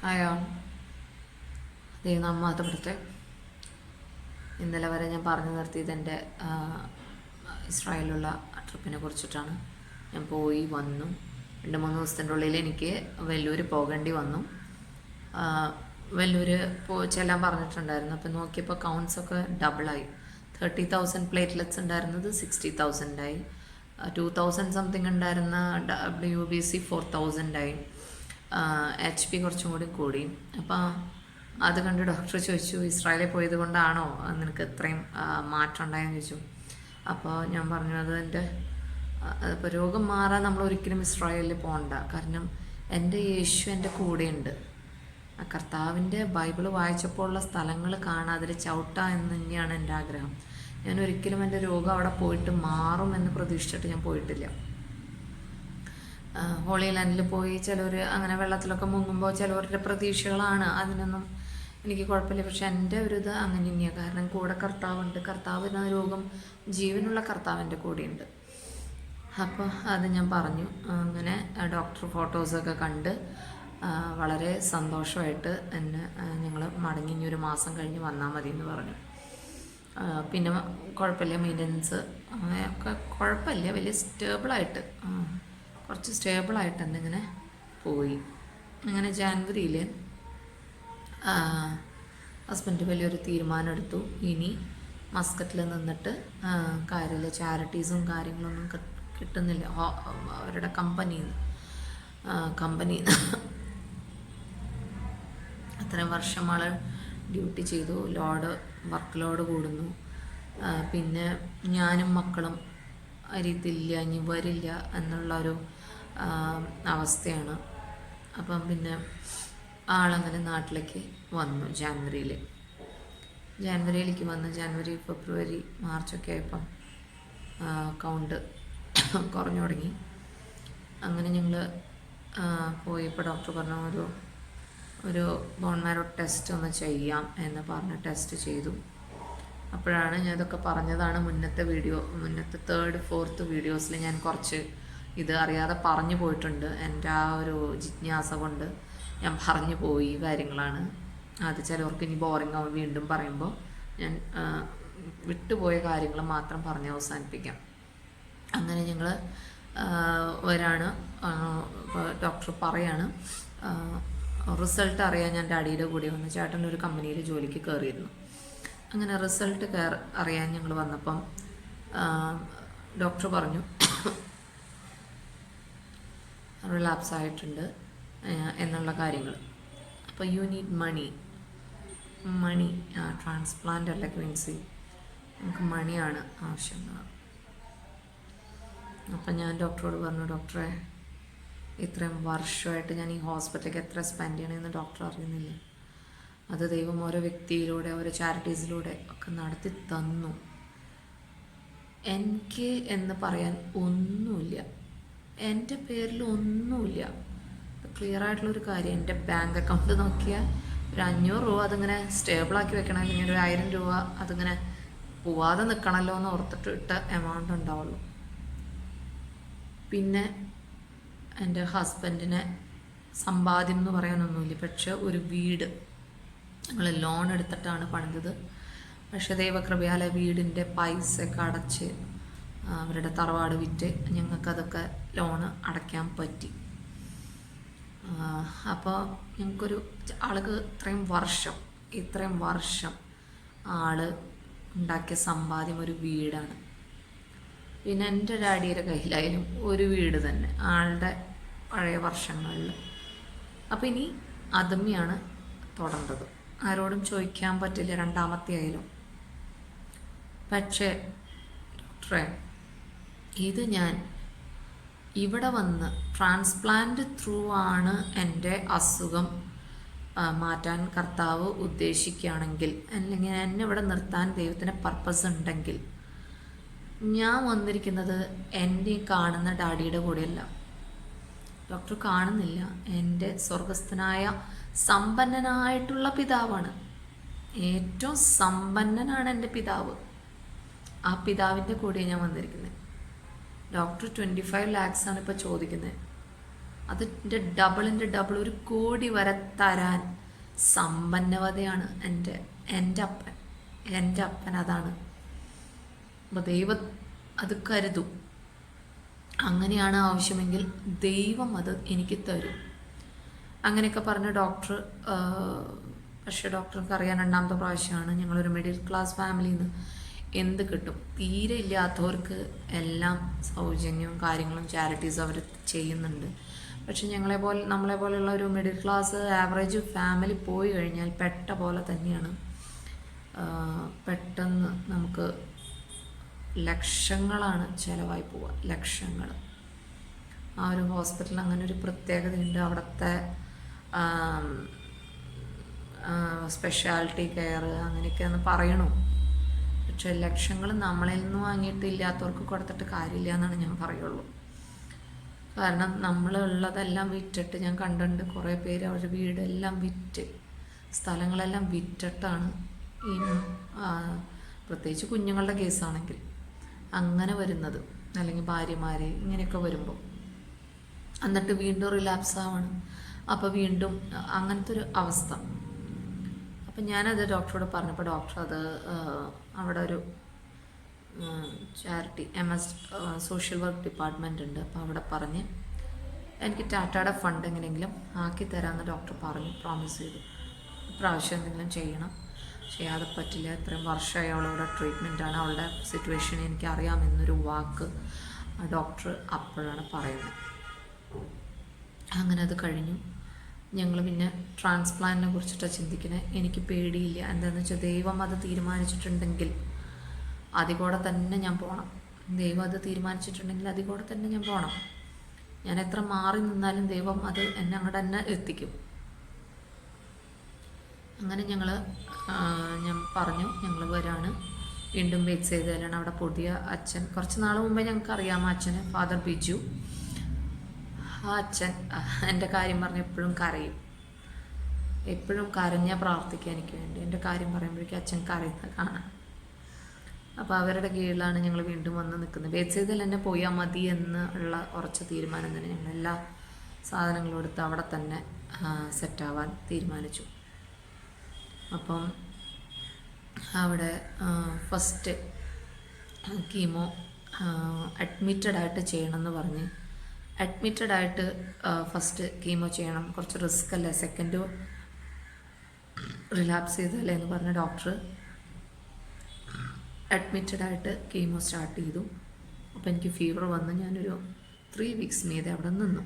അയാൾ ദൈവനാമം മഹത്വപ്പെടട്ടെ. ഇന്നലെ വരെ ഞാൻ പറഞ്ഞു നിർത്തിയത് എൻ്റെ ഇസ്രായേലുള്ള ട്രിപ്പിനെ കുറിച്ചിട്ടാണ്. ഞാൻ പോയി വന്നു. 2-3 ദിവസത്തിൻ്റെ ഉള്ളിൽ എനിക്ക് വെല്ലൂർ പോകേണ്ടി വന്നു. വെല്ലൂർ ചെല്ലാൻ പറഞ്ഞിട്ടുണ്ടായിരുന്നു. അപ്പോൾ നോക്കിയപ്പോൾ കൗണ്ട്സൊക്കെ ഡബിളായി. 30,000 പ്ലേറ്റ്ലെറ്റ്സ് ഉണ്ടായിരുന്നത് 60,000 ആയി. 2,000 സംതിങ് ഉണ്ടായിരുന്ന WBC 4,000 ആയി. HP കുറച്ചും കൂടി കൂടി. അപ്പോൾ അത് കണ്ട് ഡോക്ടർ ചോദിച്ചു, ഇസ്രായേലിൽ പോയത് കൊണ്ടാണോ നിനക്ക് ഇത്രയും മാറ്റം ഉണ്ടായെന്ന് ചോദിച്ചു. അപ്പോൾ ഞാൻ പറഞ്ഞു, അത് എൻ്റെ ഇപ്പോൾ രോഗം മാറാൻ നമ്മൾ ഒരിക്കലും ഇസ്രായേലിൽ പോകണ്ട. കാരണം എൻ്റെ യേശു എൻ്റെ കൂടെയുണ്ട്. ആ കർത്താവിൻ്റെ ബൈബിൾ വായിച്ചപ്പോൾ ഉള്ള സ്ഥലങ്ങൾ കാണാൻ അതിൽ ചവിട്ട എന്ന് തന്നെയാണ് എൻ്റെ ആഗ്രഹം. ഞാൻ ഒരിക്കലും എൻ്റെ രോഗം അവിടെ പോയിട്ട് മാറുമെന്ന് പ്രതീക്ഷിച്ചിട്ട് ഞാൻ പോയിട്ടില്ല. ഹോളി ലാൻഡിൽ പോയി ചിലർ അങ്ങനെ വെള്ളത്തിലൊക്കെ മുങ്ങുമ്പോൾ ചിലവരുടെ പ്രതീക്ഷകളാണ്, അതിനൊന്നും എനിക്ക് കുഴപ്പമില്ല. പക്ഷെ എൻ്റെ ഒരു ഇത് അങ്ങനെ തന്നെയാണ്. കാരണം കൂടെ കർത്താവുണ്ട്. കർത്താവിന് രോഗം ജീവനുള്ള കർത്താവിൻ്റെ കൂടെയുണ്ട്. അപ്പോൾ അത് ഞാൻ പറഞ്ഞു. അങ്ങനെ ഡോക്ടർ ഫോട്ടോസൊക്കെ കണ്ട് വളരെ സന്തോഷമായിട്ട് എന്നെ ഞങ്ങൾ മടങ്ങി ഇനി 1 മാസം കഴിഞ്ഞ് വന്നാൽ മതി എന്ന് പറഞ്ഞു. പിന്നെ കുഴപ്പമില്ല, മെയിൻ്റനൻസ് അങ്ങനെയൊക്കെ കുഴപ്പമില്ല, വലിയ സ്റ്റേബിളായിട്ട് കുറച്ച് സ്റ്റേബിളായിട്ട് തന്നെ ഇങ്ങനെ പോയി. അങ്ങനെ ജാനുവരിയിൽ ഹസ്ബൻഡ് വലിയൊരു തീരുമാനം എടുത്തു. ഇനി മസ്കറ്റിൽ നിന്നിട്ട് കാര്യമില്ല, ചാരിറ്റീസും കാര്യങ്ങളൊന്നും കിട്ടുന്നില്ല അവരുടെ കമ്പനി അത്രയും വർഷം ആൾ ഡ്യൂട്ടി ചെയ്തു. വർക്ക് ലോഡ് കൂടുന്നു. പിന്നെ ഞാനും മക്കളും അരിയത്തില്ല, ഇനി വരില്ല എന്നുള്ളൊരു അവസ്ഥയാണ്. അപ്പം പിന്നെ ആളങ്ങനെ നാട്ടിലേക്ക് വന്നു. ജാനുവരിയിലേക്ക് വന്നു. ജാനുവരി, ഫെബ്രുവരി, മാർച്ചൊക്കെ ആയപ്പം കൗണ്ട് കുറഞ്ഞു തുടങ്ങി. അങ്ങനെ ഞങ്ങൾ പോയപ്പോൾ ഡോക്ടർ പറഞ്ഞു, ഒരു ബോൺ മാരോ ടെസ്റ്റ് ഒന്ന് ചെയ്യാം എന്ന് പറഞ്ഞ് ടെസ്റ്റ് ചെയ്തു. അപ്പോഴാണ് ഞാൻ ഇതൊക്കെ പറഞ്ഞതാണ് മുന്നത്തെ 3rd 4th വീഡിയോസിൽ ഞാൻ കുറച്ച് ഇത് അറിയാതെ പറഞ്ഞു പോയിട്ടുണ്ട്. എൻ്റെ ആ ഒരു ജിജ്ഞാസ കൊണ്ട് ഞാൻ പറഞ്ഞു പോയി കാര്യങ്ങളാണ്. അത് ചിലവർക്ക് ഇനി ബോറിംഗ് ആവും വീണ്ടും പറയുമ്പോൾ. ഞാൻ വിട്ടുപോയ കാര്യങ്ങൾ മാത്രം പറഞ്ഞ് അവസാനിപ്പിക്കാം. അങ്ങനെ ഞങ്ങൾ ഡോക്ടർ പറയാണ്, റിസൾട്ട് അറിയാൻ ഞാൻ ഡാഡിയുടെ കൂടെ വന്നു. ചേട്ടൻ ഒരു കമ്പനിയിൽ ജോലിക്ക് കയറിയിരുന്നു. അങ്ങനെ റിസൾട്ട് അറിയാൻ ഞങ്ങൾ വന്നപ്പം ഡോക്ടർ പറഞ്ഞു റിലാപ്സ് ആയിട്ടുണ്ട് എന്നുള്ള കാര്യങ്ങൾ. അപ്പോൾ യു നീഡ് മണി ട്രാൻസ്പ്ലാന്റ് അല്ല ക്വിൻസി, നമുക്ക് മണിയാണ് ആവശ്യം. അപ്പം ഞാൻ ഡോക്ടറോട് പറഞ്ഞു, ഡോക്ടറെ ഇത്രയും വർഷമായിട്ട് ഞാൻ ഈ ഹോസ്പിറ്റലിലേക്ക് എത്ര സ്പെൻഡ് ചെയ്യണമെന്ന് ഡോക്ടർ അറിയുന്നില്ല. അത് ദൈവം ഓരോ വ്യക്തിയിലൂടെ ഓരോ ചാരിറ്റീസിലൂടെ ഒക്കെ നടത്തി തന്നു. എനിക്ക് എന്ന് പറയാൻ ഒന്നുമില്ല, എൻ്റെ പേരിൽ ഒന്നുമില്ല. ക്ലിയർ ആയിട്ടുള്ളൊരു കാര്യം, എൻ്റെ ബാങ്ക് അക്കൗണ്ട് നോക്കിയാൽ ഒരു 500 രൂപ അതിങ്ങനെ സ്റ്റേബിളാക്കി വെക്കണം, അല്ലെങ്കിൽ ഒരു 1000 രൂപ അതിങ്ങനെ പോവാതെ നിൽക്കണമല്ലോ എന്ന് ഓർത്തിട്ട് ഇട്ട എമൗണ്ട് ഉണ്ടാവുള്ളൂ. പിന്നെ എൻ്റെ ഹസ്ബൻഡിനെ സമ്പാദ്യം എന്ന് പറയാനൊന്നുമില്ല. പക്ഷെ ഒരു വീട് ഞങ്ങൾ ലോൺ എടുത്തിട്ടാണ് പണിതത്. പക്ഷെ ദൈവകൃപയാൽ വീടിൻ്റെ പൈസയൊക്കെ അടച്ച് അവരുടെ തറവാട് വിറ്റ് ഞങ്ങൾക്കതൊക്കെ ലോണ് അടയ്ക്കാൻ പറ്റി. അപ്പോൾ ഞങ്ങൾക്കൊരു ആൾക്ക് ഇത്രയും വർഷം ആൾ ഉണ്ടാക്കിയ സമ്പാദ്യം ഒരു വീടാണ്. പിന്നെ എൻ്റെ ഡാഡിയുടെ കയ്യിലായാലും ഒരു വീട് തന്നെ ആളുടെ പഴയ വർഷങ്ങളിൽ. അപ്പോൾ ഇനി അതുമ്മയാണ് തുടർന്നത്. ആരോടും ചോദിക്കാൻ പറ്റില്ല, 2ാമത്തെ ആയാലും. പക്ഷേ ഡോക്ടറെ, ഇത് ഞാൻ ഇവിടെ വന്ന് ട്രാൻസ്പ്ലാന്റ് ത്രൂ ആണ് എൻ്റെ അസുഖം മാറ്റാൻ കർത്താവ് ഉദ്ദേശിക്കുകയാണെങ്കിൽ, അല്ലെങ്കിൽ എന്നെ ഇവിടെ നിർത്താൻ ദൈവത്തിന് പർപ്പസ് ഉണ്ടെങ്കിൽ, ഞാൻ വന്നിരിക്കുന്നത് എൻ്റെ കാണുന്ന ഡാഡിയുടെ കൂടെയല്ല. ഡോക്ടർ കാണുന്നില്ല, എൻ്റെ സ്വർഗസ്ഥനായ സമ്പന്നനായിട്ടുള്ള പിതാവാണ്. ഏറ്റവും സമ്പന്നനാണ് എൻ്റെ പിതാവ്. ആ പിതാവിൻ്റെ കൂടെ ഞാൻ വന്നിരിക്കുന്നത്. ഡോക്ടർ 25 lakhs ആണ് ഇപ്പോൾ ചോദിക്കുന്നത്. അതിൻ്റെ ഡബിളിൻ്റെ ഡബിൾ 1 കോടി വരെ തരാൻ സമ്പന്നവതയാണ് എൻ്റെ അപ്പൻ അതാണ്. അപ്പോൾ ദൈവം അത് കരുതും. അങ്ങനെയാണ് ആവശ്യമെങ്കിൽ ദൈവം അത് എനിക്ക് തരും. അങ്ങനെയൊക്കെ പറഞ്ഞ ഡോക്ടർ, പക്ഷേ ഡോക്ടർക്ക് അറിയാൻ 2ാമത്തെ പ്രാവശ്യമാണ് ഞങ്ങളൊരു മിഡിൽ ക്ലാസ് ഫാമിലിയിൽ നിന്ന് എന്ത് കിട്ടും. തീരെ ഇല്ലാത്തവർക്ക് എല്ലാം സൗജന്യവും കാര്യങ്ങളും ചാരിറ്റീസും അവർ ചെയ്യുന്നുണ്ട്. പക്ഷെ നമ്മളെ പോലെയുള്ള ഒരു മിഡിൽ ക്ലാസ് ആവറേജ് ഫാമിലി പോയി കഴിഞ്ഞാൽ പെട്ട പോലെ തന്നെയാണ്. പെട്ടെന്ന് നമുക്ക് ലക്ഷങ്ങളാണ് ചിലവായി പോവുക, ലക്ഷങ്ങൾ. ആ ഒരു ഹോസ്പിറ്റലിൽ അങ്ങനെ ഒരു പ്രത്യേകതയുണ്ട്. അവിടുത്തെ സ്പെഷ്യാലിറ്റി കെയർ അങ്ങനെയൊക്കെയെന്ന് പറയണു. പക്ഷെ ലക്ഷങ്ങൾ നമ്മളിൽ നിന്ന് വാങ്ങിയിട്ട് ഇല്ലാത്തവർക്ക് കൊടുത്തിട്ട് കാര്യമില്ല എന്നാണ് ഞാൻ പറയുള്ളൂ. കാരണം നമ്മളുള്ളതെല്ലാം വിറ്റിട്ട്, ഞാൻ കണ്ടിട്ടുണ്ട് കുറേ പേര് അവരുടെ വീടെല്ലാം വിറ്റ്, സ്ഥലങ്ങളെല്ലാം വിറ്റിട്ടാണ് ഈ പ്രത്യേകിച്ച് കുഞ്ഞുങ്ങളുടെ കേസാണെങ്കിൽ അങ്ങനെ വരുന്നത്, അല്ലെങ്കിൽ ഭാര്യമാരെ ഇങ്ങനെയൊക്കെ വരുമ്പോൾ എന്നിട്ട് വീണ്ടും റിലാപ്സ് ആവണം. അപ്പോൾ വീണ്ടും അങ്ങനത്തെ ഒരു അവസ്ഥ. അപ്പം ഞാനത് ഡോക്ടറോട് പറഞ്ഞപ്പോൾ ഡോക്ടർ അത് അവിടെ ഒരു charity MS social work department ഉണ്ട്. അപ്പോൾ അവിടെ പറഞ്ഞ് എനിക്ക് ടാറ്റയുടെ ഫണ്ട് എങ്ങനെയെങ്കിലും ആക്കി തരാമെന്ന് ഡോക്ടർ പറഞ്ഞു, പ്രോമിസ് ചെയ്തു. ഇപ്രാവശ്യം എന്തെങ്കിലും ചെയ്യണം, ചെയ്യാതെ പറ്റില്ല, ഇത്രയും വർഷമായി അവളുടെ ട്രീറ്റ്മെൻറ്റാണ്, അവളുടെ സിറ്റുവേഷൻ എനിക്കറിയാമെന്നൊരു വാക്ക് ഡോക്ടർ അപ്പോഴാണ് പറയുന്നത്. അങ്ങനെ അത് കഴിഞ്ഞു. ഞങ്ങൾ പിന്നെ ട്രാൻസ്പ്ലാന്റിനെ കുറിച്ചിട്ടാണ് ചിന്തിക്കുന്നത്. എനിക്ക് പേടിയില്ല. എന്താണെന്ന് വെച്ചാൽ ദൈവം അത് തീരുമാനിച്ചിട്ടുണ്ടെങ്കിൽ അതികൂടെ തന്നെ ഞാൻ പോകണം. ദൈവം അത് തീരുമാനിച്ചിട്ടുണ്ടെങ്കിൽ അതികൂടെ തന്നെ ഞാൻ പോകണം. ഞാൻ എത്ര മാറി നിന്നാലും ദൈവം അത് എന്നെ അങ്ങോട്ട് തന്നെ എത്തിക്കും. അങ്ങനെ ഞാൻ പറഞ്ഞു ഞങ്ങൾ വരാണ്. വീണ്ടും വെയിറ്റ് ചെയ്തതിലാണ് അവിടെ പുതിയ അച്ഛൻ, കുറച്ച് നാൾ മുമ്പേ ഞങ്ങൾക്ക് അറിയാം അച്ഛന്, ഫാദർ ബിജു. ആ അച്ഛൻ എൻ്റെ കാര്യം പറഞ്ഞ് എപ്പോഴും കരയും, എപ്പോഴും കരഞ്ഞാൽ പ്രാർത്ഥിക്കുക എനിക്ക് വേണ്ടി. എൻ്റെ കാര്യം പറയുമ്പോഴേക്കും അച്ഛൻ കരയുന്നത് കാണാം. അപ്പോൾ അവരുടെ കീഴിലാണ് ഞങ്ങൾ വീണ്ടും വന്ന് നിൽക്കുന്നത്. വെയിറ്റ് തന്നെ പോയാൽ മതി എന്നുള്ള ഉറച്ച തീരുമാനം തന്നെ. ഞങ്ങൾ എല്ലാ സാധനങ്ങളും എടുത്ത് അവിടെ തന്നെ സെറ്റാവാൻ തീരുമാനിച്ചു. അപ്പം അവിടെ ഫസ്റ്റ് കീമോ അഡ്മിറ്റഡായിട്ട് ചെയ്യണമെന്ന് പറഞ്ഞ്, അഡ്മിറ്റഡായിട്ട് ഫസ്റ്റ് കീമോ ചെയ്യണം, കുറച്ച് റിസ്ക് അല്ലേ, സെക്കൻഡ് റിലാപ്സ് ചെയ്തല്ലേ എന്ന് പറഞ്ഞ ഡോക്ടർ അഡ്മിറ്റഡായിട്ട് കീമോ സ്റ്റാർട്ട് ചെയ്തു. അപ്പോൾ എനിക്ക് ഫീവർ വന്ന് ഞാനൊരു 3 വീക്സ് മീതെ അവിടെ നിന്നു.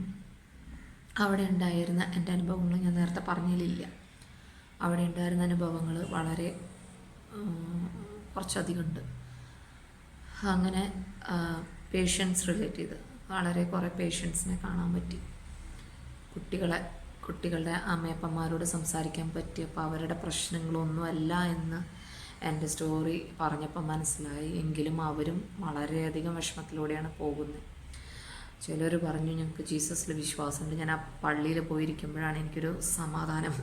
അവിടെ ഉണ്ടായിരുന്ന എൻ്റെ അനുഭവങ്ങൾ ഞാൻ നേരത്തെ പറഞ്ഞതിലില്ല. അവിടെ ഉണ്ടായിരുന്ന അനുഭവങ്ങൾ വളരെ കുറച്ചധികം ഉണ്ട്. അങ്ങനെ പേഷ്യൻസ് റിലേറ്റ് ചെയ്ത് വളരെ കുറേ പേഷ്യൻസിനെ കാണാൻ പറ്റി. കുട്ടികളുടെ അമ്മയപ്പന്മാരോട് സംസാരിക്കാൻ പറ്റി. അപ്പോൾ അവരുടെ പ്രശ്നങ്ങളൊന്നുമല്ല എന്ന് എൻ്റെ സ്റ്റോറി പറഞ്ഞപ്പോൾ മനസ്സിലായി. എങ്കിലും അവരും വളരെയധികം വിഷമത്തിലൂടെയാണ് പോകുന്നത്. ചിലർ പറഞ്ഞു ഞങ്ങൾക്ക് ജീസസിൽ വിശ്വാസമുണ്ട്. ഞാൻ ആ പള്ളിയിൽ പോയിരിക്കുമ്പോഴാണ് എനിക്കൊരു സമാധാനം.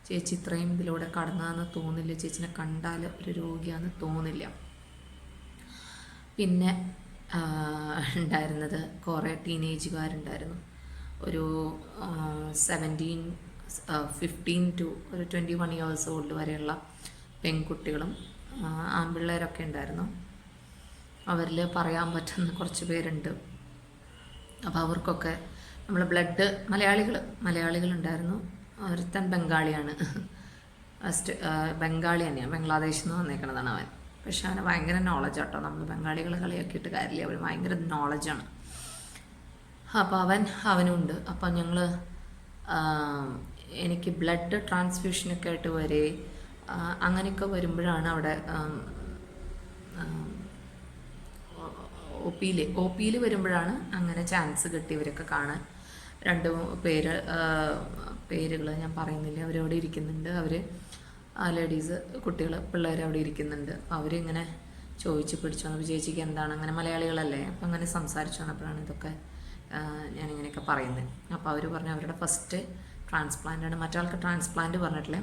ചേച്ചി ഇത്രയും ഇതിലൂടെ കടന്നതെന്ന് തോന്നില്ല, ചേച്ചിനെ കണ്ടാൽ ഒരു രോഗിയാണെന്ന് തോന്നില്ല. പിന്നെ ഉണ്ടായിരുന്നത് കുറേ ടീനേജുകാരുണ്ടായിരുന്നു. ഒരു 15 to 21 years old വരെയുള്ള പെൺകുട്ടികളും ആൺപിള്ളേരൊക്കെ ഉണ്ടായിരുന്നു. അവരിൽ പറയാൻ പറ്റുന്ന കുറച്ച് പേരുണ്ട്. അപ്പോൾ അവർക്കൊക്കെ നമ്മൾ ബ്ലഡ് മലയാളികളുണ്ടായിരുന്നു. ഒരുത്തൻ ബംഗാളിയാണ്, ബംഗാളി തന്നെയാണ്, ബംഗ്ലാദേശിൽ നിന്ന് വന്നേക്കണതാണ് അവൻ. പക്ഷെ അവന് ഭയങ്കര നോളജ് കേട്ടോ. നമ്മൾ ബംഗാളികളെ കളിയാക്കിയിട്ട് കാര്യമില്ല, അവർ ഭയങ്കര നോളജാണ്. അപ്പോൾ അവനുണ്ട്. അപ്പം എനിക്ക് ബ്ലഡ് ട്രാൻസ്ഫ്യൂഷനൊക്കെ ആയിട്ട് അങ്ങനെയൊക്കെ വരുമ്പോഴാണ് അവിടെ ഒ പിയിൽ വരുമ്പോഴാണ് അങ്ങനെ ചാൻസ് കിട്ടി ഇവരൊക്കെ കാണാൻ. 2 പേരുകൾ ഞാൻ പറയുന്നില്ല, അവരവിടെ ഇരിക്കുന്നുണ്ട്. അവർ ലേഡീസ്, പിള്ളേർ അവിടെ ഇരിക്കുന്നുണ്ട്. അപ്പോൾ അവരിങ്ങനെ ചോദിച്ച് പിടിച്ചു വന്നപ്പോൾ ചേച്ചിക്ക് എന്താണ്, അങ്ങനെ മലയാളികളല്ലേ, അപ്പം അങ്ങനെ സംസാരിച്ചു വന്നപ്പോഴാണ് ഇതൊക്കെ ഞാനിങ്ങനെയൊക്കെ പറയുന്നത്. അപ്പോൾ അവർ പറഞ്ഞു അവരുടെ ഫസ്റ്റ് ട്രാൻസ്പ്ലാന്റാണ്. മറ്റാൾക്ക് ട്രാൻസ്പ്ലാന്റ് പറഞ്ഞിട്ടില്ല,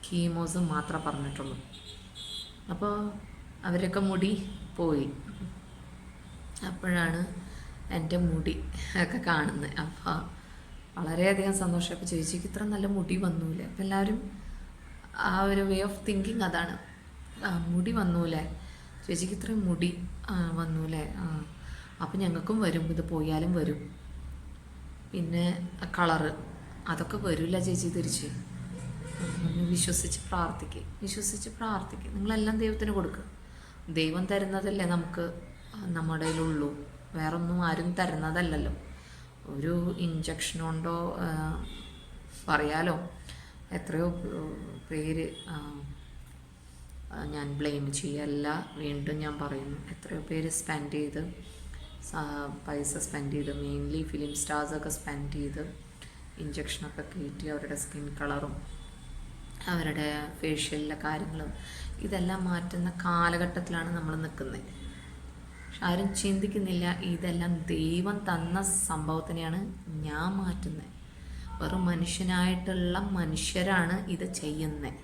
കീമോസ് മാത്രമേ പറഞ്ഞിട്ടുള്ളൂ. അപ്പോൾ അവരൊക്കെ മുടി പോയി. അപ്പോഴാണ് എൻ്റെ മുടി ഒക്കെ കാണുന്നത്. അപ്പോൾ വളരെയധികം സന്തോഷം. അപ്പോൾ ചേച്ചിക്ക് ഇത്ര നല്ല മുടി വന്നൂലേ. അപ്പം എല്ലാവരും ആ ഒരു വേ ഓഫ് തിങ്കിങ് അതാണ്, മുടി വന്നൂലേ, ചേച്ചിക്ക് ഇത്രയും മുടി വന്നൂലേ. അപ്പം ഞങ്ങൾക്കും വരും, ഇത് പോയാലും വരും. പിന്നെ കളറ് അതൊക്കെ വരില്ല ചേച്ചി തിരിച്ച്. വിശ്വസിച്ച് പ്രാർത്ഥിക്കുക. നിങ്ങളെല്ലാം ദൈവത്തിന് കൊടുക്കുക. ദൈവം തരുന്നതല്ലേ നമുക്ക് നമ്മുടെ കയ്യിലുള്ളൂ, വേറൊന്നും ആരും തരുന്നതല്ലല്ലോ. ഒരു ഇഞ്ചക്ഷൻ കൊണ്ടോ പറയാലോ, എത്രയോ പേര്, ഞാൻ ബ്ലെയിം ചെയ്യല്ല, വീണ്ടും ഞാൻ പറയുന്നു, എത്രയോ പേര് പൈസ സ്പെൻഡ് ചെയ്ത്, മെയിൻലി ഫിലിം സ്റ്റാർസൊക്കെ സ്പെൻഡ് ചെയ്ത് ഇഞ്ചക്ഷനൊക്കെ കയറ്റി അവരുടെ സ്കിൻ കളറും അവരുടെ ഫേഷ്യലിലെ കാര്യങ്ങളും ഇതെല്ലാം മാറ്റുന്ന കാലഘട്ടത്തിലാണ് നമ്മൾ നിൽക്കുന്നത്. പക്ഷെ ആരും ചിന്തിക്കുന്നില്ല, ഇതെല്ലാം ദൈവം തന്ന സംഭവത്തിനെയാണ് ഞാൻ മാറ്റുന്നത്. വെറും മനുഷ്യരാണ് ഇത് ചെയ്യുന്നത്.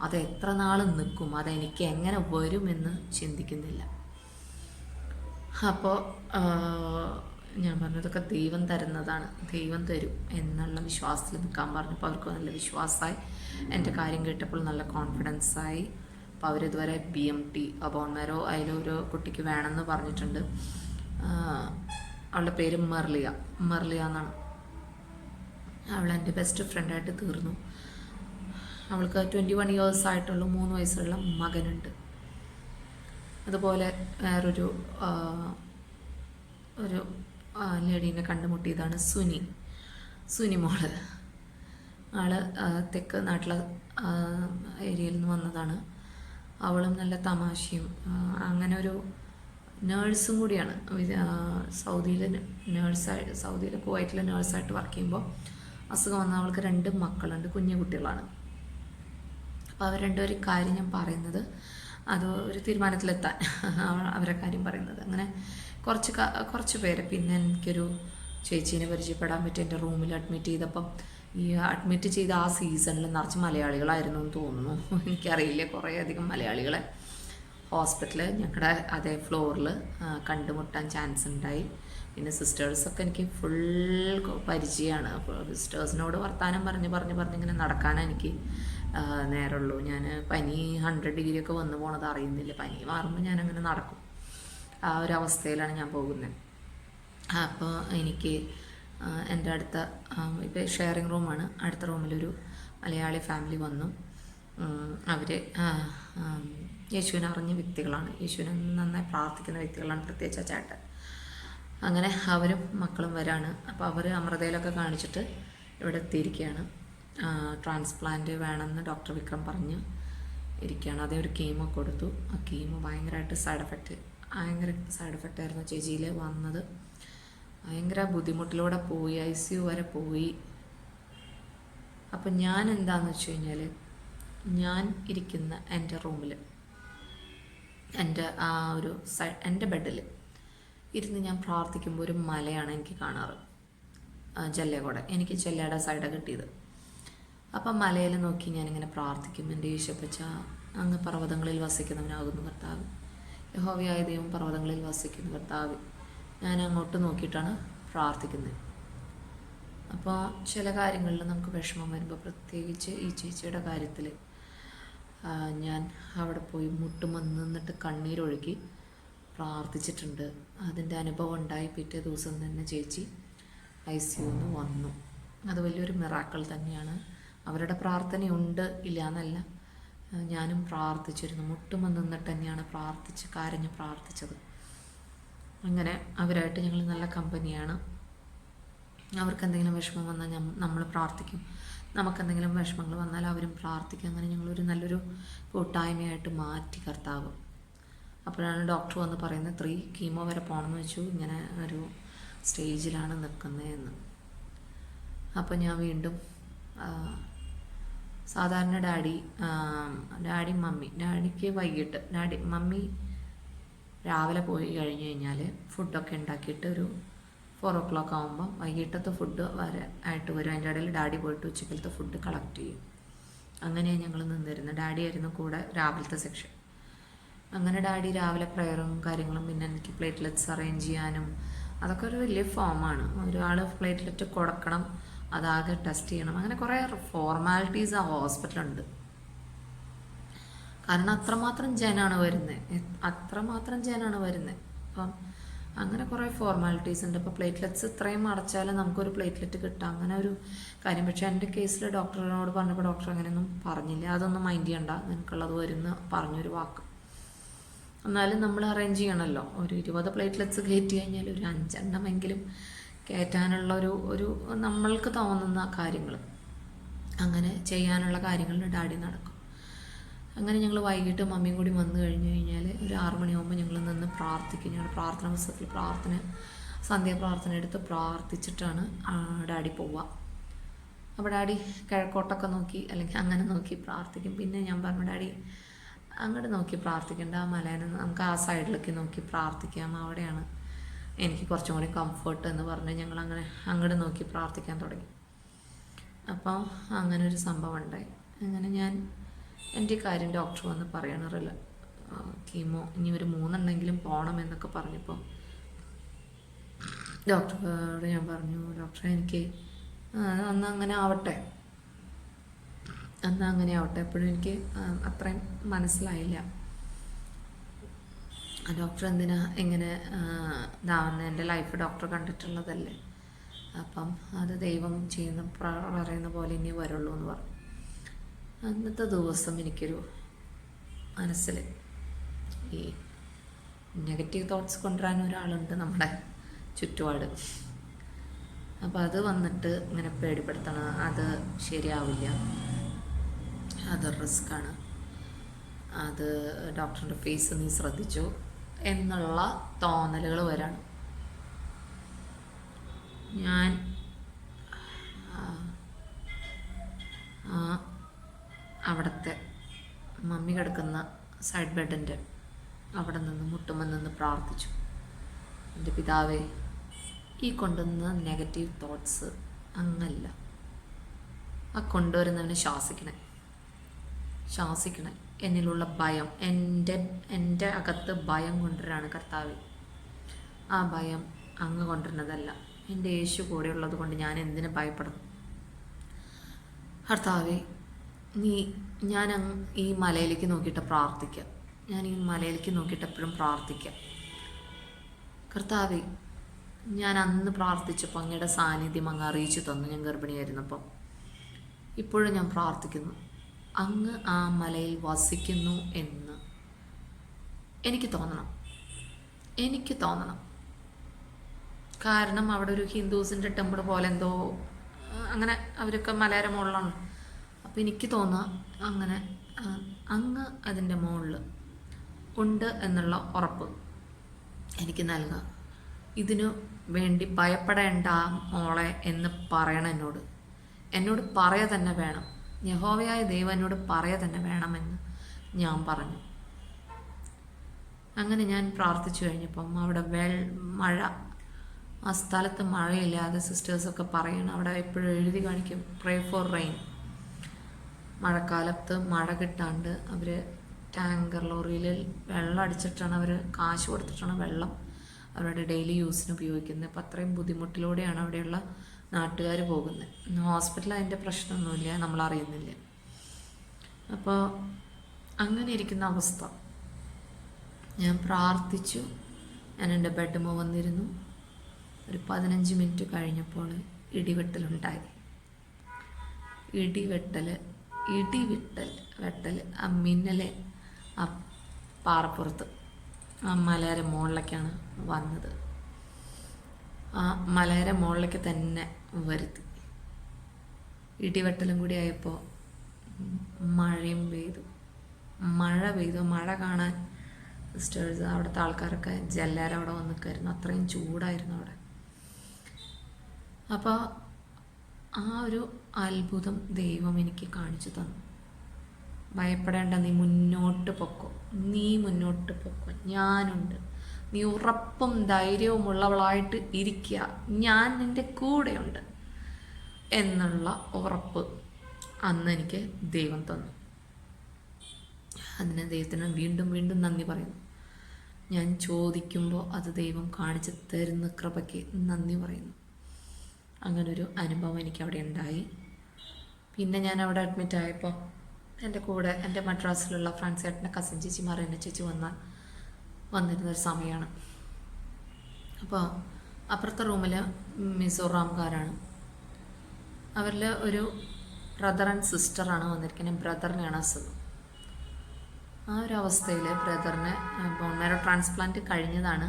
അത് എത്ര നാൾ നിൽക്കും, അതെനിക്ക് എങ്ങനെ വരുമെന്ന് ചിന്തിക്കുന്നില്ല. അപ്പോൾ ഞാൻ പറഞ്ഞതൊക്കെ ദൈവം തരുന്നതാണ്, ദൈവം തരും എന്നുള്ള വിശ്വാസത്തിൽ നിൽക്കാൻ പറഞ്ഞപ്പോൾ അവർക്ക് നല്ല വിശ്വാസമായി. എൻ്റെ കാര്യം കേട്ടപ്പോൾ നല്ല കോൺഫിഡൻസായി. അപ്പോൾ അവരിതുവരെ BMT ബോൺമാരോ അതിലൊരു കുട്ടിക്ക് വേണമെന്ന് പറഞ്ഞിട്ടുണ്ട്. അവളുടെ പേര് മെർലിയ എന്നാണ്. അവൾ എൻ്റെ ബെസ്റ്റ് ഫ്രണ്ടായിട്ട് തീർന്നു. അവൾക്ക് 21 years ആയിട്ടുള്ള 3 വയസ്സുള്ള മകനുണ്ട്. അതുപോലെ വേറൊരു ലേഡീനെ കണ്ടുമുട്ടിയതാണ് സുനി മോള്. ആള് തെക്ക് നാട്ടിലെ ഏരിയയിൽ നിന്ന് വന്നതാണ്. അവളും നല്ല തമാശയും അങ്ങനെ ഒരു നേഴ്സും കൂടിയാണ്. സൗദിയിലെ കുവൈറ്റിലെ നേഴ്സായിട്ട് വർക്ക് ചെയ്യുമ്പോൾ അസുഖം വന്ന അവൾക്ക് 2 മക്കളുണ്ട്, കുഞ്ഞു കുട്ടികളാണ്. അപ്പോൾ അവർ രണ്ടുപേരും കാര്യം ഞാൻ അത് ഒരു തീരുമാനത്തിലെത്താൻ അവരെ കാര്യം പറയുന്നത്. അങ്ങനെ കുറച്ച് പേര്. പിന്നെ എനിക്കൊരു ചേച്ചീനെ പരിചയപ്പെടാൻ പറ്റി. എൻ്റെ റൂമിൽ അഡ്മിറ്റ് ചെയ്തപ്പം ഈ അഡ്മിറ്റ് ചെയ്ത ആ സീസണിൽ നിറച്ച് മലയാളികളായിരുന്നു എന്ന് തോന്നുന്നു, എനിക്കറിയില്ല. കുറേയധികം മലയാളികളെ ഹോസ്പിറ്റലിൽ ഞങ്ങളുടെ അതേ ഫ്ലോറിൽ കണ്ടുമുട്ടാൻ ചാൻസ് ഉണ്ടായി. പിന്നെ സിസ്റ്റേഴ്സൊക്കെ എനിക്ക് ഫുൾ പരിചയമാണ്. സിസ്റ്റേഴ്സിനോട് വർത്താനം പറഞ്ഞ് ഇങ്ങനെ നടക്കാനാണ് എനിക്ക് നേരമുള്ളൂ. ഞാൻ പനി 100 degree ഒക്കെ വന്നു പോണത് അറിയുന്നില്ല. പനി മാറുമ്പോൾ ഞാനങ്ങനെ നടക്കും. ആ ഒരു അവസ്ഥയിലാണ് ഞാൻ പോകുന്നത്. അപ്പോൾ എനിക്ക് എൻ്റെ അടുത്ത ഇപ്പോൾ ഷെയറിങ് റൂമാണ്, അടുത്ത റൂമിലൊരു മലയാളി ഫാമിലി വന്നു. അവർ യേശുവിനെ അറിഞ്ഞ വ്യക്തികളാണ്, യേശുവിനെ നന്നായി പ്രാർത്ഥിക്കുന്ന വ്യക്തികളാണ്, പ്രത്യേകിച്ച് ആ ചേട്ടൻ. അങ്ങനെ അവരും മക്കളും വരാണ്. അപ്പോൾ അവർ അമൃതയിലൊക്കെ കാണിച്ചിട്ട് ഇവിടെ എത്തിയിരിക്കുകയാണ്. ട്രാൻസ്പ്ലാന്റ് വേണമെന്ന് ഡോക്ടർ വിക്രം പറഞ്ഞ് ഇരിക്കുകയാണ്. അതേ ഒരു കീമോ കൊടുത്തു. ആ കീമോ ഭയങ്കര സൈഡ് എഫക്റ്റ് ആയിരുന്നു ചേച്ചിയിൽ വന്നത്. ഭയങ്കര ബുദ്ധിമുട്ടിലൂടെ പോയി, ICU വരെ പോയി. അപ്പം ഞാൻ എന്താണെന്ന് വെച്ച് കഴിഞ്ഞാൽ, ഞാൻ ഇരിക്കുന്ന എൻ്റെ റൂമിൽ, എൻ്റെ ആ ഒരു എൻ്റെ ബെഡിൽ ഇരുന്ന് ഞാൻ പ്രാർത്ഥിക്കുമ്പോൾ ഒരു മലയാണ് എനിക്ക് കാണാറ്, ജല്ലയോടെ. എനിക്ക് ജല്ലയുടെ സൈഡാണ് കിട്ടിയത്. അപ്പം മലയിൽ നോക്കി ഞാനിങ്ങനെ പ്രാർത്ഥിക്കും, എൻ്റെ യേശുപ്പച്ച, അങ്ങ് പർവ്വതങ്ങളിൽ വസിക്കുന്നവനാകുന്നു കർത്താവ്, യഹോവയായ ദൈവം പർവ്വതങ്ങളിൽ വസിക്കുന്ന കർത്താവ്. ഞാൻ അങ്ങോട്ട് നോക്കിയിട്ടാണ് പ്രാർത്ഥിക്കുന്നത്. അപ്പോൾ ചില കാര്യങ്ങളിൽ നമുക്ക് വിഷമം വരുമ്പോൾ, പ്രത്യേകിച്ച് ഈ ചേച്ചിയുടെ കാര്യത്തിൽ, ഞാൻ അവിടെ പോയി നിന്നിട്ട് കണ്ണീരൊഴുകി പ്രാർത്ഥിച്ചിട്ടുണ്ട്. അതിൻ്റെ അനുഭവം ഉണ്ടായി. പിറ്റേ ദിവസം തന്നെ ചേച്ചി ICUന്ന് വന്നു. അത് വലിയൊരു മിറാക്കിൾ തന്നെയാണ്. അവരുടെ പ്രാർത്ഥനയുണ്ട്, ഇല്ല എന്നല്ല. ഞാനും പ്രാർത്ഥിച്ചിരുന്നു, നിന്നിട്ട് തന്നെയാണ് കരഞ്ഞ് പ്രാർത്ഥിച്ചത്. അങ്ങനെ അവരായിട്ട് ഞങ്ങൾ നല്ല കമ്പനിയാണ്. അവർക്ക് എന്തെങ്കിലും വിഷമം വന്നാൽ നമ്മൾ പ്രാർത്ഥിക്കും, നമുക്കെന്തെങ്കിലും വിഷമങ്ങൾ വന്നാൽ അവരും പ്രാർത്ഥിക്കും. അങ്ങനെ ഞങ്ങളൊരു നല്ലൊരു കൂട്ടായ്മയായിട്ട് മാറ്റി കർത്താവ്. അപ്പോഴാണ് ഡോക്ടർ വന്ന് പറയുന്നത് 3 കീമോ വരെ പോകണമെന്ന് വെച്ചു, ഇങ്ങനെ ഒരു സ്റ്റേജിലാണ് നിൽക്കുന്നതെന്ന്. അപ്പോൾ ഞാൻ വീണ്ടും സാധാരണ ഡാഡിക്ക് വൈകിട്ട്, മമ്മി രാവിലെ പോയി കഴിഞ്ഞ് കഴിഞ്ഞാൽ ഫുഡൊക്കെ ഉണ്ടാക്കിയിട്ട് ഒരു 4 o'clock ആകുമ്പം വൈകിട്ടത്തെ ഫുഡ് ആയിട്ട് വരും. അതിൻ്റെ ഇടയിൽ ഡാഡി പോയിട്ട് ഉച്ചക്കലത്തെ ഫുഡ് കളക്ട് ചെയ്യും. അങ്ങനെയാണ് ഞങ്ങൾ നിന്നിരുന്നത്. ഡാഡിയായിരുന്നു കൂടെ രാവിലത്തെ സെക്ഷൻ. അങ്ങനെ ഡാഡി രാവിലെ പ്രയറും കാര്യങ്ങളും, പിന്നെ എനിക്ക് പ്ലേറ്റ്ലെറ്റ്സ് അറേഞ്ച് ചെയ്യാനും അതൊക്കെ ഒരു വലിയ ഫോമാണ്. ഒരാൾ പ്ലേറ്റ്ലെറ്റ് കൊടുക്കണം, അതാകെ ടെസ്റ്റ് ചെയ്യണം, അങ്ങനെ കുറേ ഫോർമാലിറ്റീസ് ആ ഹോസ്പിറ്റലുണ്ട്. കാരണം അത്രമാത്രം ജനാണ് വരുന്നത്. അപ്പം അങ്ങനെ കുറേ ഫോർമാലിറ്റീസ് ഉണ്ട്. ഇപ്പോൾ പ്ലേറ്റ്ലെറ്റ്സ് ഇത്രയും അടച്ചാൽ നമുക്കൊരു പ്ലേറ്റ്ലെറ്റ് കിട്ടാം, അങ്ങനെ ഒരു കാര്യം. പക്ഷേ എൻ്റെ കേസിൽ ഡോക്ടറിനോട് പറഞ്ഞപ്പോൾ ഡോക്ടർ അങ്ങനെയൊന്നും പറഞ്ഞില്ല. അതൊന്നും മൈൻഡ് ചെയ്യണ്ട, നിനക്കുള്ളത് വരുന്ന പറഞ്ഞൊരു വാക്ക്. എന്നാലും നമ്മൾ അറേഞ്ച് ചെയ്യണമല്ലോ. ഒരു 20 പ്ലേറ്റ്ലെറ്റ്സ് കയറ്റി കഴിഞ്ഞാൽ ഒരു 5 എണ്ണമെങ്കിലും കയറ്റാനുള്ള ഒരു നമ്മൾക്ക് തോന്നുന്ന കാര്യങ്ങൾ അങ്ങനെ ചെയ്യാനുള്ള കാര്യങ്ങളിൽ ഡാഡി നടക്കും. അങ്ങനെ ഞങ്ങൾ വൈകിട്ട് മമ്മിയും കൂടി വന്നു കഴിഞ്ഞ് കഴിഞ്ഞാൽ ഒരു 6 മണിയാകുമ്പോൾ ഞങ്ങൾ നിന്ന് പ്രാർത്ഥിക്കും. ഞങ്ങൾ പ്രാർത്ഥന പുസ്തകത്തിൽ സന്ധ്യാപ്രാർത്ഥന എടുത്ത് പ്രാർത്ഥിച്ചിട്ടാണ് ഡാഡി പോവുക. അപ്പോൾ ഡാഡി കിഴക്കോട്ടൊക്കെ നോക്കി അല്ലെങ്കിൽ അങ്ങനെ നോക്കി പ്രാർത്ഥിക്കും. പിന്നെ ഞാൻ പറഞ്ഞു, ഡാഡി അങ്ങോട്ട് നോക്കി പ്രാർത്ഥിക്കേണ്ട, ആ മലേനെ നമുക്ക് ആ സൈഡിലേക്ക് നോക്കി പ്രാർത്ഥിക്കാം, അവിടെയാണ് എനിക്ക് കുറച്ചും കൂടി കംഫർട്ട് എന്ന് പറഞ്ഞ് ഞങ്ങളങ്ങനെ അങ്ങോട്ട് നോക്കി പ്രാർത്ഥിക്കാൻ തുടങ്ങി. അപ്പം അങ്ങനെ ഒരു സംഭവം ഉണ്ടായി. അങ്ങനെ ഞാൻ എൻ്റെ കാര്യം ഡോക്ടർ വന്ന് പറയണറില്ല, കീമോ ഇനി ഒരു 3 എണ്ണമെങ്കിലും പോകണം എന്നൊക്കെ പറഞ്ഞപ്പോൾ ഡോക്ടറോട് ഞാൻ പറഞ്ഞു, ഡോക്ടറെ എനിക്ക് അന്ന് അങ്ങനെ ആവട്ടെ, എപ്പോഴും എനിക്ക് അത്രയും മനസ്സിലായില്ല. ഡോക്ടർ എന്തിനാ ഇങ്ങനെ ഇതാവുന്ന, എൻ്റെ ലൈഫ് ഡോക്ടർ കണ്ടിട്ടുള്ളതല്ലേ, അപ്പം അത് ദൈവം പറയുന്ന പോലെ ഇനി വരുള്ളൂ എന്ന് പറഞ്ഞു. അന്നത്തെ ദിവസം എനിക്കൊരു മനസ്സിൽ ഈ നെഗറ്റീവ് തോട്ട്സ് കൊണ്ടുവരാൻ ഒരാളുണ്ട് നമ്മുടെ ചുറ്റുപാട്. അപ്പോൾ അത് വന്നിട്ട് ഇങ്ങനെ പേടിപ്പെടുത്തണം, അത് ശരിയാവില്ല, അത് റിസ്ക്കാണ്, അത് ഡോക്ടറിൻ്റെ ഫേസ് നീ ശ്രദ്ധിച്ചു എന്നുള്ള തോന്നലുകൾ വരാണ്. ഞാൻ അവിടുത്തെ മമ്മി കിടക്കുന്ന സൈഡ് ബെഡിൻ്റെ അവിടെ നിന്ന് മുട്ടുമ്പോൾ നിന്ന് പ്രാർത്ഥിച്ചു, എൻ്റെ പിതാവേ, ഈ കൊണ്ടുവന്ന നെഗറ്റീവ് തോട്ട്സ് അങ്ങല്ല, ആ കൊണ്ടുവരുന്നവനെ ശ്വാസിക്കണേ, എന്നിലുള്ള ഭയം, എൻ്റെ അകത്ത് ഭയം കൊണ്ടുവരാണ് കർത്താവേ, ആ ഭയം അങ്ങ് കൊണ്ടുവരുന്നതല്ല, എൻ്റെ യേശു കൂടെ ഉള്ളത് കൊണ്ട് ഞാൻ എന്തിനു ഭയപ്പെടുന്നു കർത്താവേ. ഞാൻ ഈ മലയിലേക്ക് നോക്കിയിട്ട് പ്രാർത്ഥിക്കാം, എപ്പോഴും പ്രാർത്ഥിക്കാം കർത്താവേ. ഞാൻ അന്ന് പ്രാർത്ഥിച്ചപ്പോൾ അങ്ങയുടെ സാന്നിധ്യം അങ്ങ് അറിയിച്ചു തന്നു, ഞാൻ ഗർഭിണിയായിരുന്നപ്പം. ഇപ്പോഴും ഞാൻ പ്രാർത്ഥിക്കുന്നു, അങ്ങ് ആ മലയിൽ വസിക്കുന്നു എന്ന് എനിക്ക് തോന്നണം. കാരണം അവിടെ ഒരു ഹിന്ദുസിൻ്റെ ടെമ്പിൾ പോലെ എന്തോ, അങ്ങനെ അവരൊക്കെ മലയുടെ മുകളിലാണ്. അപ്പോൾ എനിക്ക് തോന്നുക അങ്ങനെ അങ്ങ് അതിൻ്റെ മുകളിൽ ഉണ്ട് എന്നുള്ള ഉറപ്പ് എനിക്ക് നൽകുക. ഇതിനു വേണ്ടി ഭയപ്പെടേണ്ട മോളെ എന്ന് പറയണം എന്നോട് പറയുക തന്നെ വേണം, യഹോവയായ ദൈവം എന്നോട് പറയുക തന്നെ വേണമെന്ന് ഞാൻ പറഞ്ഞു. അങ്ങനെ ഞാൻ പ്രാർത്ഥിച്ചു കഴിഞ്ഞപ്പം അവിടെ മഴ, ആ സ്ഥലത്ത് മഴയില്ലാതെ സിസ്റ്റേഴ്സൊക്കെ പറയണം, അവിടെ എപ്പോഴും എഴുതി കാണിക്കും പ്രേ ഫോർ റെയിൻ. മഴക്കാലത്ത് മഴ കിട്ടാണ്ട് അവർ ടാങ്കർ ലോറിയിൽ വെള്ളം അടിച്ചിട്ടാണ്, അവർ കാശ് കൊടുത്തിട്ടാണ് വെള്ളം അവരുടെ ഡെയിലി യൂസിന് ഉപയോഗിക്കുന്നത്. അപ്പം അത്രയും ബുദ്ധിമുട്ടിലൂടെയാണ് അവിടെയുള്ള നാട്ടുകാർ പോകുന്നത്. ഹോസ്പിറ്റലിൽ അതിൻ്റെ പ്രശ്നമൊന്നുമില്ല, നമ്മളറിയുന്നില്ല. അപ്പോൾ അങ്ങനെ ഇരിക്കുന്ന അവസ്ഥ ഞാൻ പ്രാർത്ഥിച്ചു. ഞാൻ എൻ്റെ ബെഡ്മോ വന്നിരുന്നു. ഒരു 15 മിനിറ്റ് കഴിഞ്ഞപ്പോൾ ഇടിവെട്ടലുണ്ടായി. ഇടിവെട്ടൽ ആ മിന്നലെ ആ പാറപ്പുറത്ത് ആ മലയുടെ മുകളിലേക്കാണ് വന്നത്. ആ മലയുടെ മുകളിലേക്ക് തന്നെ വരുത്തി. ഇടിവെട്ടലും കൂടി ആയപ്പോൾ മഴ പെയ്തു. മഴ കാണാൻ സിസ്റ്റേഴ്സ്, അവിടുത്തെ ആൾക്കാരൊക്കെ ജെല്ലാരം അവിടെ വന്ന് നിൽക്കുമായിരുന്നു, അത്രയും ചൂടായിരുന്നു അവിടെ. അപ്പോൾ ആ ഒരു അത്ഭുതം ദൈവം എനിക്ക് കാണിച്ചു തന്നു. ഭയപ്പെടേണ്ട, നീ മുന്നോട്ട് പൊക്കോ, ഞാനുണ്ട്, നീ ഉറപ്പും ധൈര്യവും ഉള്ളവളായിട്ട് ഇരിക്കുക, ഞാൻ നിൻ്റെ കൂടെയുണ്ട് എന്നുള്ള ഉറപ്പ് അന്ന് എനിക്ക് ദൈവം തന്നു. അതിന് ദൈവത്തിന് വീണ്ടും നന്ദി പറയുന്നു. ഞാൻ ചോദിക്കുമ്പോൾ അത് ദൈവം കാണിച്ചു തരുന്ന കൃപയ്ക്ക് നന്ദി പറയുന്നു. അങ്ങനൊരു അനുഭവം എനിക്ക് അവിടെ ഉണ്ടായി. പിന്നെ ഞാൻ അവിടെ അഡ്മിറ്റ് ആയപ്പോൾ എൻ്റെ കൂടെ എൻ്റെ മദ്രാസിലുള്ള ഫ്രാൻസേട്ടൻ്റെ കസിൻ ചേച്ചിമാർ എന്നെ ചേച്ചി വന്നിരുന്നൊരു സമയമാണ്. അപ്പോൾ അപ്പുറത്തെ റൂമിൽ മിസോറാംകാരാണ്. അവരിൽ ഒരു ബ്രദർ ആൻഡ് സിസ്റ്ററാണ് വന്നിരിക്കുന്നത്. ബ്രദറിനെയാണ് അസുഖം. ആ ഒരു അവസ്ഥയിൽ ബ്രദറിന് ബോൺ മാരോ ട്രാൻസ്പ്ലാന്റ് കഴിഞ്ഞതാണ്.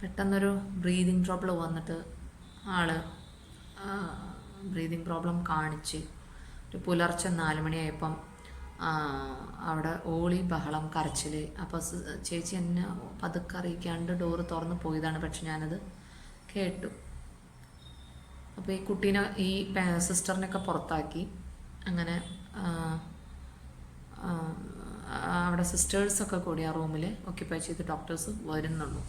പെട്ടെന്നൊരു ബ്രീതിങ് പ്രോബ്ലം വന്നിട്ട് ആള് ബ്രീതിങ് പ്രോബ്ലം കാണിച്ച് ഒരു പുലർച്ചെ 4 മണിയായപ്പം അവിടെ ഓളി ബഹളം കരച്ചിൽ. അപ്പോൾ ചേച്ചി എന്നെ പതുക്കെ അറിയിക്കാണ്ട് ഡോറ് തുറന്ന് പോയതാണ്. പക്ഷെ ഞാനത് കേട്ടു. അപ്പോൾ ഈ കുട്ടീനെ ഈ സിസ്റ്ററിനൊക്കെ പുറത്താക്കി. അങ്ങനെ അവിടെ സിസ്റ്റേഴ്സൊക്കെ കൂടി ആ റൂമിൽ ഓക്യുപ്പൈ ചെയ്ത് ഡോക്ടേഴ്സ് വരുന്നുള്ളൂ.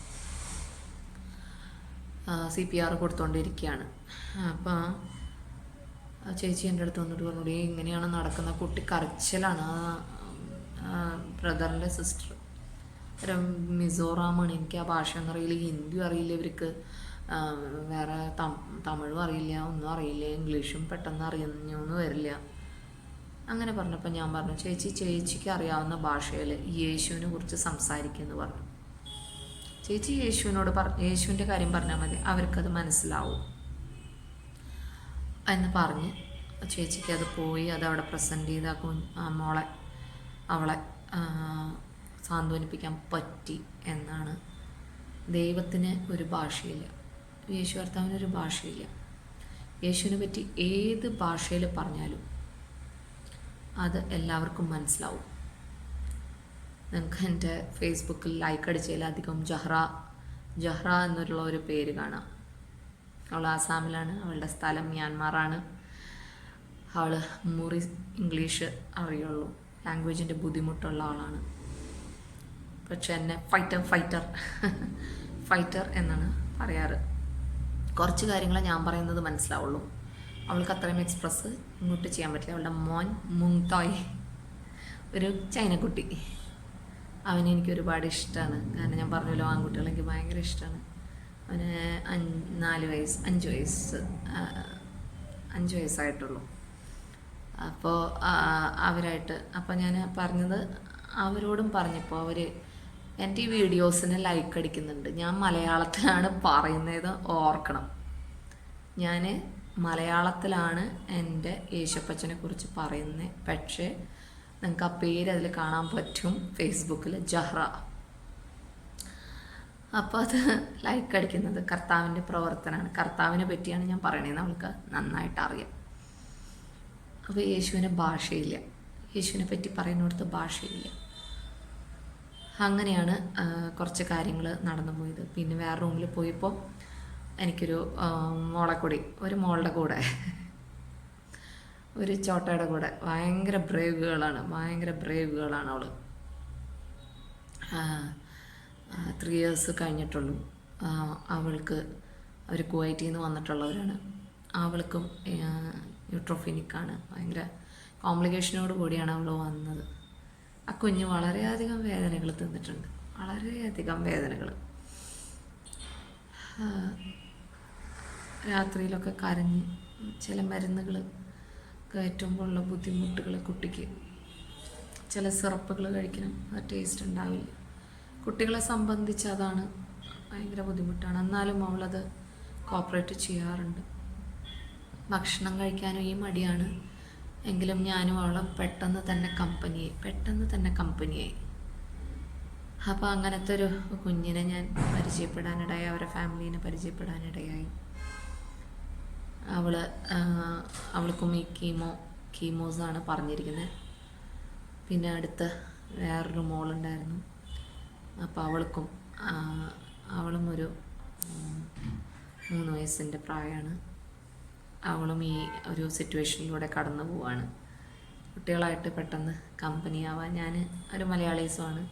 CPR കൊടുത്തുകൊണ്ടിരിക്കുകയാണ്. അപ്പോൾ ചേച്ചി എൻ്റെ അടുത്ത് വന്നിട്ട് പറഞ്ഞു, ഇങ്ങനെയാണ് നടക്കുന്ന. കുട്ടി കരച്ചിലാണ്. ബ്രദറിൻ്റെ സിസ്റ്റർ ഒരു മിസോറാമാണ്. എനിക്ക് ആ ഭാഷയൊന്നും അറിയില്ല, ഹിന്ദിയും അറിയില്ല, ഇവർക്ക് വേറെ തമിഴും അറിയില്ല, ഒന്നും അറിയില്ല, ഇംഗ്ലീഷും പെട്ടെന്ന് അറിയുന്നൊന്നും വരില്ല. അങ്ങനെ പറഞ്ഞപ്പോൾ ഞാൻ പറഞ്ഞു, ചേച്ചിക്ക് അറിയാവുന്ന ഭാഷയിൽ യേശുവിനെ കുറിച്ച് സംസാരിക്കുമെന്ന് പറഞ്ഞു. ചേച്ചി യേശുവിൻ്റെ കാര്യം പറഞ്ഞാൽ മതി, അവർക്കത് മനസ്സിലാവും എന്ന് പറഞ്ഞ് ചേച്ചിക്ക് അത് പോയി അതവിടെ പ്രസൻറ്റ് ചെയ്ത് അവളെ സാന്ത്വനിപ്പിക്കാൻ പറ്റി എന്നാണ്. ദൈവത്തിന് ഒരു ഭാഷയില്ല, യേശു കർത്താവിനൊരു ഭാഷയില്ല. യേശുവിനെ പറ്റി ഏത് ഭാഷയിൽ പറഞ്ഞാലും അത് എല്ലാവർക്കും മനസ്സിലാവും. നിങ്ങൾക്ക് എൻ്റെ ഫേസ്ബുക്കിൽ ലൈക്ക് അടിച്ചതിലധികം ജഹ്റ എന്നുള്ള ഒരു പേര് കാണാം. അവൾ ആസാമിലാണ്, അവളുടെ സ്ഥലം മ്യാൻമാറാണ്. അവൾ മുറി ഇംഗ്ലീഷ് അറിയുള്ളൂ, ലാംഗ്വേജിൻ്റെ ബുദ്ധിമുട്ടുള്ള ആളാണ്. പക്ഷെ എന്നെ ഫൈറ്റർ എന്നാണ് പറയാറ്. കുറച്ച് കാര്യങ്ങൾ ഞാൻ പറയുന്നത് മനസ്സിലാവുള്ളൂ. അവൾക്ക് അത്രയും എക്സ്പ്രസ് ഇങ്ങോട്ട് ചെയ്യാൻ പറ്റില്ല. അവളുടെ മോൻ മുങ്തായ്, ഒരു ചൈനക്കുട്ടി, അവനെ എനിക്ക് ഒരുപാട് ഇഷ്ടമാണ്. കാരണം ഞാൻ പറഞ്ഞല്ലോ, ആൺകുട്ടികളെ എനിക്ക് ഭയങ്കര ഇഷ്ടമാണ്. അവന് 5 വയസ്സായിട്ടുള്ളൂ. അപ്പോൾ അപ്പോൾ ഞാൻ പറഞ്ഞത് അവരോടും പറഞ്ഞപ്പോൾ അവർ എൻ്റെ ഈ വീഡിയോസിന് ലൈക്ക് അടിക്കുന്നുണ്ട്. ഞാൻ മലയാളത്തിലാണ് പറയുന്നത്, ഓർക്കണം. ഞാൻ മലയാളത്തിലാണ് എൻ്റെ യേശുപ്പച്ചനെ കുറിച്ച് പറയുന്നത്. പക്ഷേ നിങ്ങൾക്ക് ആ പേര് അതിൽ കാണാൻ പറ്റും, ഫേസ്ബുക്കിൽ ജഹ്റ. അപ്പോൾ അത് ലൈക്ക് അടിക്കുന്നത് കർത്താവിൻ്റെ പ്രവർത്തനമാണ്. കർത്താവിനെ പറ്റിയാണ് ഞാൻ പറയണതെന്ന് അവൾക്ക് നന്നായിട്ട് അറിയാം. അപ്പോൾ യേശുവിന് ഭാഷയില്ല, യേശുവിനെ പറ്റി പറയുന്നിടത്ത് ഭാഷയില്ല. അങ്ങനെയാണ് കുറച്ച് കാര്യങ്ങൾ നടന്നു പോയത്. പിന്നെ വേറെ റൂമിൽ പോയപ്പോൾ എനിക്കൊരു മോളുടെ കൂടെ ഒരു ചോട്ടയുടെ കൂടെ ഭയങ്കര ബ്രേവ് ഗേളാണ് അവൾ. 3 ഇയേഴ്സ് കഴിഞ്ഞിട്ടുള്ളൂ അവൾക്ക്. അവർ കുവൈറ്റിൽ നിന്ന് വന്നിട്ടുള്ളവരാണ്. അവൾക്കും ന്യൂട്രോഫിനിക്കാണ്. ഭയങ്കര കോംപ്ലിക്കേഷനോട് കൂടിയാണ് അവൾ വന്നത്. ആ കുഞ്ഞ് വളരെയധികം വേദനകൾ തിന്നിട്ടുണ്ട്, വളരെയധികം വേദനകൾ. രാത്രിയിലൊക്കെ കരഞ്ഞ് ചില മരുന്നുകൾ കയറ്റുമ്പോഴുള്ള ബുദ്ധിമുട്ടുകൾ, കുട്ടിക്ക് ചില സിറപ്പുകൾ കഴിക്കണം, അത് ടേസ്റ്റ് ഉണ്ടാവില്ല. കുട്ടികളെ സംബന്ധിച്ച് അതാണ് ഭയങ്കര ബുദ്ധിമുട്ടാണ്. എന്നാലും അവളത് കോപ്പറേറ്റ് ചെയ്യാറുണ്ട്. ഭക്ഷണം കഴിക്കാനും ഈ മടിയാണ്. എങ്കിലും ഞാനും അവളും പെട്ടെന്ന് തന്നെ കമ്പനിയായി. അപ്പോൾ അങ്ങനത്തെ ഒരു കുഞ്ഞിനെ ഞാൻ പരിചയപ്പെടാനിടയായി, അവരുടെ ഫാമിലീനെ പരിചയപ്പെടാനിടയായി. അവൾക്കും ഈ കീമോസാണ് പറഞ്ഞിരിക്കുന്നത്. പിന്നെ അടുത്ത് വേറൊരു മോളുണ്ടായിരുന്നു. അപ്പോൾ അവളും ഒരു 3 വയസ്സിൻ്റെ പ്രായമാണ്. അവളും ഈ ഒരു സിറ്റുവേഷനിലൂടെ കടന്നു പോവാണ്. കുട്ടികളായിട്ട് പെട്ടെന്ന് കമ്പനിയാവാൻ ഞാൻ ഒരു മലയാളീസുമാണ്.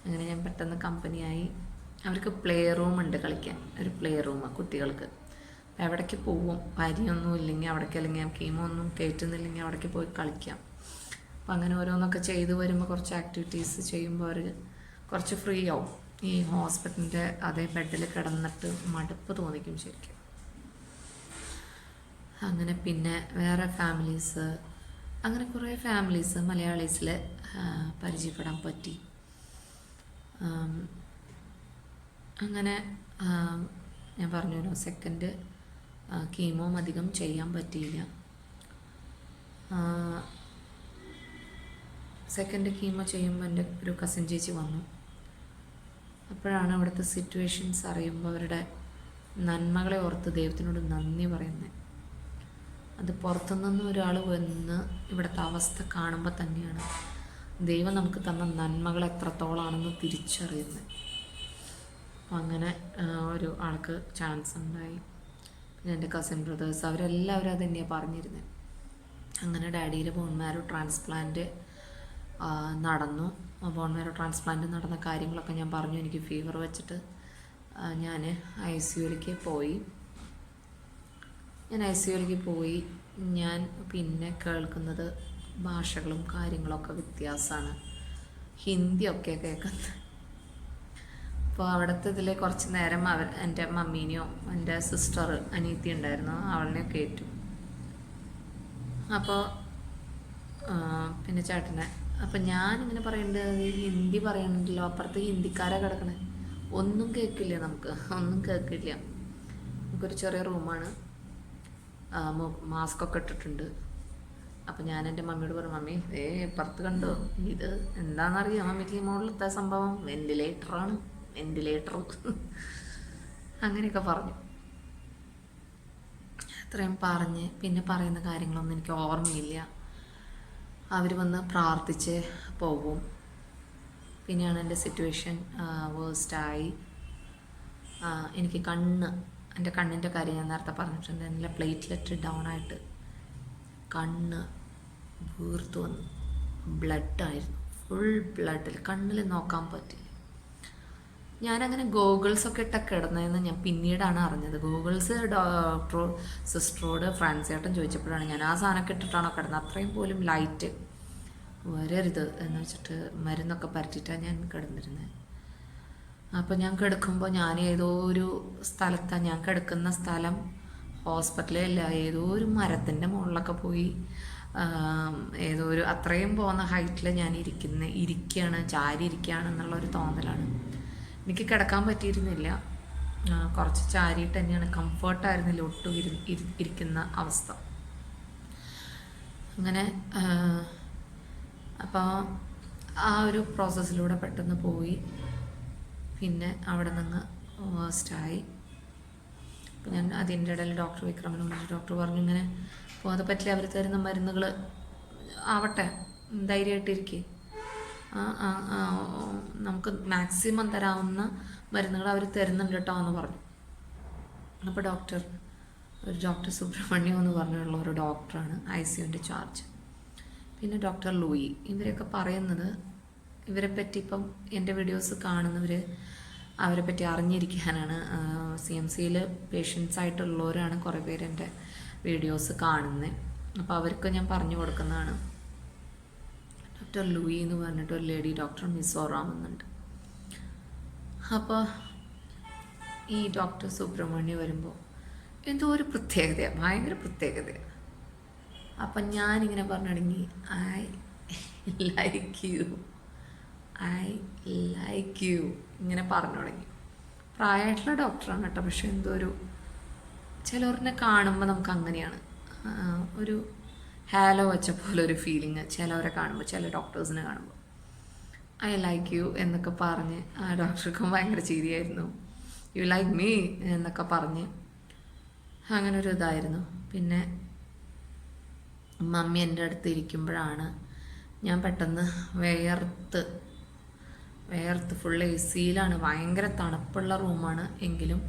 അങ്ങനെ ഞാൻ പെട്ടെന്ന് കമ്പനിയായി. അവർക്ക് പ്ലേ റൂമുണ്ട്, കളിക്കാൻ ഒരു പ്ലേ റൂം കുട്ടികൾക്ക്. എവിടേക്ക് പോവും, വരിയൊന്നും ഇല്ലെങ്കിൽ അവിടേക്ക്, അല്ലെങ്കിൽ കീമോ ഒന്നും കയറ്റുന്നില്ലെങ്കിൽ അവിടേക്ക് പോയി കളിക്കാം. അപ്പം അങ്ങനെ ഓരോന്നൊക്കെ ചെയ്ത് വരുമ്പോൾ കുറച്ച് ആക്ടിവിറ്റീസ് ചെയ്യുമ്പോൾ അവർ കുറച്ച് ഫ്രീ ആവും. ഈ ഹോസ്പിറ്റലിൻ്റെ അതേ ബെഡിൽ കിടന്നിട്ട് മടുപ്പ് തോന്നിക്കും ശരിക്കും. അങ്ങനെ പിന്നെ വേറെ ഫാമിലീസ്, അങ്ങനെ കുറേ ഫാമിലീസ് മലയാളീസിൽ പരിചയപ്പെടാൻ പറ്റി. അങ്ങനെ ഞാൻ പറഞ്ഞല്ലോ, സെക്കൻഡ് കീമോ അധികം ചെയ്യാൻ പറ്റിയില്ല. സെക്കൻഡ് കീമോ ചെയ്യുമ്പോൾ എൻ്റെ ഒരു കസിൻ ചേച്ചി വന്നു. അപ്പോഴാണ് അവിടുത്തെ സിറ്റുവേഷൻസ് അറിയുമ്പോൾ അവരുടെ നന്മകളെ ഓർത്ത് ദൈവത്തിനോട് നന്ദി പറയുന്നത്. അത് പുറത്തുനിന്ന് ഒരാൾ വന്ന് ഇവിടുത്തെ അവസ്ഥ കാണുമ്പോൾ തന്നെയാണ് ദൈവം നമുക്ക് തന്ന നന്മകൾ എത്രത്തോളാണെന്ന് തിരിച്ചറിയുന്നത്. അപ്പം അങ്ങനെ ഒരു ആൾക്ക് ചാൻസ് ഉണ്ടായി. പിന്നെ എൻ്റെ കസിൻ ബ്രദേഴ്സ് അവരെല്ലാവരും അത് തന്നെയാണ് പറഞ്ഞിരുന്നത്. അങ്ങനെ ഡാഡിയുടെ ബോൺ മാരോ ട്രാൻസ്പ്ലാന്റ് നടന്നു. ബോൺ മാരോ ട്രാൻസ്പ്ലാന്റ് നടന്ന കാര്യങ്ങളൊക്കെ ഞാൻ പറഞ്ഞു. എനിക്ക് ഫീവർ വെച്ചിട്ട് ഞാൻ ICUയിലേക്ക് പോയി. ഞാൻ പിന്നെ കേൾക്കുന്നത് ഭാഷകളും കാര്യങ്ങളൊക്കെ വ്യത്യാസമാണ്. ഹിന്ദിയൊക്കെ കേൾക്കുന്നത്. അപ്പോൾ അവിടുത്തെ ഇതിൽ കുറച്ച് നേരം എൻ്റെ മമ്മീനെയോ എൻ്റെ സിസ്റ്റർ അനീത്തി ഉണ്ടായിരുന്നു, അവളിനെ കേട്ടു. അപ്പോൾ പിന്നെ ചേട്ടനെ, അപ്പം ഞാനിങ്ങനെ പറയേണ്ടത് ഹിന്ദി പറയണല്ലോ, അപ്പുറത്ത് ഹിന്ദിക്കാരെ കിടക്കണേ, ഒന്നും കേൾക്കില്ല, ഒന്നും കേൾക്കില്ല. നമുക്കൊരു ചെറിയ റൂമാണ്, മാസ്കൊക്കെ ഇട്ടിട്ടുണ്ട്. അപ്പം ഞാൻ എൻ്റെ മമ്മിയോട് പറഞ്ഞു, മമ്മി ഇപ്പുറത്ത് കണ്ടോ, ഇത് എന്താണെന്നറിയാം മമ്മിക്ക് മുകളിലത്തെ സംഭവം? വെന്റിലേറ്റർ അങ്ങനെയൊക്കെ പറഞ്ഞു. അത്രയും പറഞ്ഞ് പിന്നെ പറയുന്ന കാര്യങ്ങളൊന്നും എനിക്ക് ഓർമ്മയില്ല. അവർ വന്ന് പ്രാർത്ഥിച്ച് പോകും. പിന്നെയാണ് എൻ്റെ സിറ്റുവേഷൻ വേഴ്സ്റ്റായി. എനിക്ക് എൻ്റെ കണ്ണിൻ്റെ കാര്യം ഞാൻ നേരത്തെ പറഞ്ഞിട്ടുണ്ട്. എൻ്റെ പ്ലേറ്റ്ലെറ്റ് ഡൗൺ ആയിട്ട് കണ്ണ് വീർത്തു വന്നു. ബ്ലഡായിരുന്നു, ഫുൾ ബ്ലഡിൽ, കണ്ണിൽ നോക്കാൻ പറ്റില്ല. ഞാനങ്ങനെ ഗോഗിൾസൊക്കെ ഇട്ട കിടന്നതെന്ന് ഞാൻ പിന്നീടാണ് അറിഞ്ഞത്. ഗോഗിൾസ് സിസ്റ്ററോട് ഫ്രാൻസിയേട്ടൻ ചോദിച്ചപ്പോഴാണ് ഞാൻ ആ സാധനമൊക്കെ ഇട്ടിട്ടാണോ കിടന്നത്, അത്രയും പോലും ലൈറ്റ് വരരുത് എന്ന് വെച്ചിട്ട് മരുന്നൊക്കെ പരത്തിയിട്ടാണ് ഞാൻ കിടന്നിരുന്നത്. അപ്പോൾ ഞാൻ കിടക്കുമ്പോൾ ഞാൻ ഏതോ ഒരു സ്ഥലത്താണ്, ഞാൻ കിടക്കുന്ന സ്ഥലം ഹോസ്പിറ്റലല്ല, ഏതോ ഒരു മരത്തിൻ്റെ മുകളിലൊക്കെ പോയി ഏതോ ഒരു അത്രയും പോകുന്ന ഹൈറ്റിൽ ഞാൻ ഇരിക്കുകയാണ്, ചാരി ഇരിക്കുകയാണെന്നുള്ളൊരു തോന്നലാണ്. എനിക്ക് കിടക്കാൻ പറ്റിയിരുന്നില്ല, കുറച്ച് ചാരിയിട്ട് തന്നെയാണ്, കംഫർട്ടായിരുന്നില്ല ഒട്ടും ഇരിക്കുന്ന അവസ്ഥ. അങ്ങനെ അപ്പോൾ ആ ഒരു പ്രോസസ്സിലൂടെ പെട്ടെന്ന് പോയി. പിന്നെ അവിടെ നിന്ന് വേഴ്സ്റ്റായി. അപ്പം ഞാൻ അതിൻ്റെ ഇടയിൽ ഡോക്ടർ വിക്രമനെ വിളിച്ചു. ഡോക്ടർ പറഞ്ഞു ഇങ്ങനെ പോകാതെ പറ്റില്ല, അവർ തരുന്ന മരുന്നുകൾ ആവട്ടെ, ധൈര്യമായിട്ടിരിക്കുക, നമുക്ക് മാക്സിമം തരാവുന്ന മരുന്നുകൾ അവർ തരുന്നുണ്ട് കേട്ടോ എന്ന് പറഞ്ഞു. അപ്പോൾ ഡോക്ടർ സുബ്രഹ്മണ്യം എന്ന് പറഞ്ഞുള്ള ഒരു ഡോക്ടറാണ് ICUവിൻ്റെ ചാർജ്. പിന്നെ ഡോക്ടർ ലൂയി, ഇവരൊക്കെ പറയുന്നത്, ഇവരെ പറ്റി ഇപ്പം എൻ്റെ വീഡിയോസ് കാണുന്നവർ അവരെ പറ്റി അറിഞ്ഞിരിക്കാനാണ്. CMCയിൽ പേഷ്യൻസ് ആയിട്ടുള്ളവരാണ് കുറേ പേര് എൻ്റെ വീഡിയോസ് കാണുന്നത്. അപ്പോൾ അവർക്ക് ഞാൻ പറഞ്ഞു കൊടുക്കുന്നതാണ്. ഡോക്ടർ ലൂയി എന്ന് പറഞ്ഞിട്ട് ഒരു ലേഡി ഡോക്ടർ മിസോറാം എന്നുണ്ട്. അപ്പോൾ ഈ ഡോക്ടർ സുബ്രഹ്മണ്യം വരുമ്പോൾ എന്തോ ഒരു പ്രത്യേകതയാണ്, ഭയങ്കര പ്രത്യേകതയാണ്. അപ്പം ഞാനിങ്ങനെ പറഞ്ഞു തുടങ്ങി, ഐ ലൈക്ക് യു ഇങ്ങനെ പറഞ്ഞു തുടങ്ങി. പ്രായമായിട്ടുള്ള ഡോക്ടറാണ് കേട്ടോ, പക്ഷെ എന്തോ ഒരു ചിലവരിനെ കാണുമ്പോൾ നമുക്ക് അങ്ങനെയാണ്, ഒരു ഹാലോ വെച്ച പോലെ ഒരു ഫീലിങ് ചിലവരെ കാണുമ്പോൾ, ചില ഡോക്ടേഴ്സിനെ കാണുമ്പോൾ. ഐ ലൈക്ക് യു എന്നൊക്കെ പറഞ്ഞ് ആ ഡോക്ടർക്കും ഭയങ്കര ചിരിയായിരുന്നു. യു ലൈക്ക് മീ എന്നൊക്കെ പറഞ്ഞ് അങ്ങനൊരു ഇതായിരുന്നു. പിന്നെ മമ്മി എൻ്റെ അടുത്ത് ഇരിക്കുമ്പോഴാണ് ഞാൻ പെട്ടെന്ന് വേർത്ത് ഫുൾ AC-യിലാണ്, ഭയങ്കര തണുപ്പുള്ള റൂമാണ്. എങ്കിലും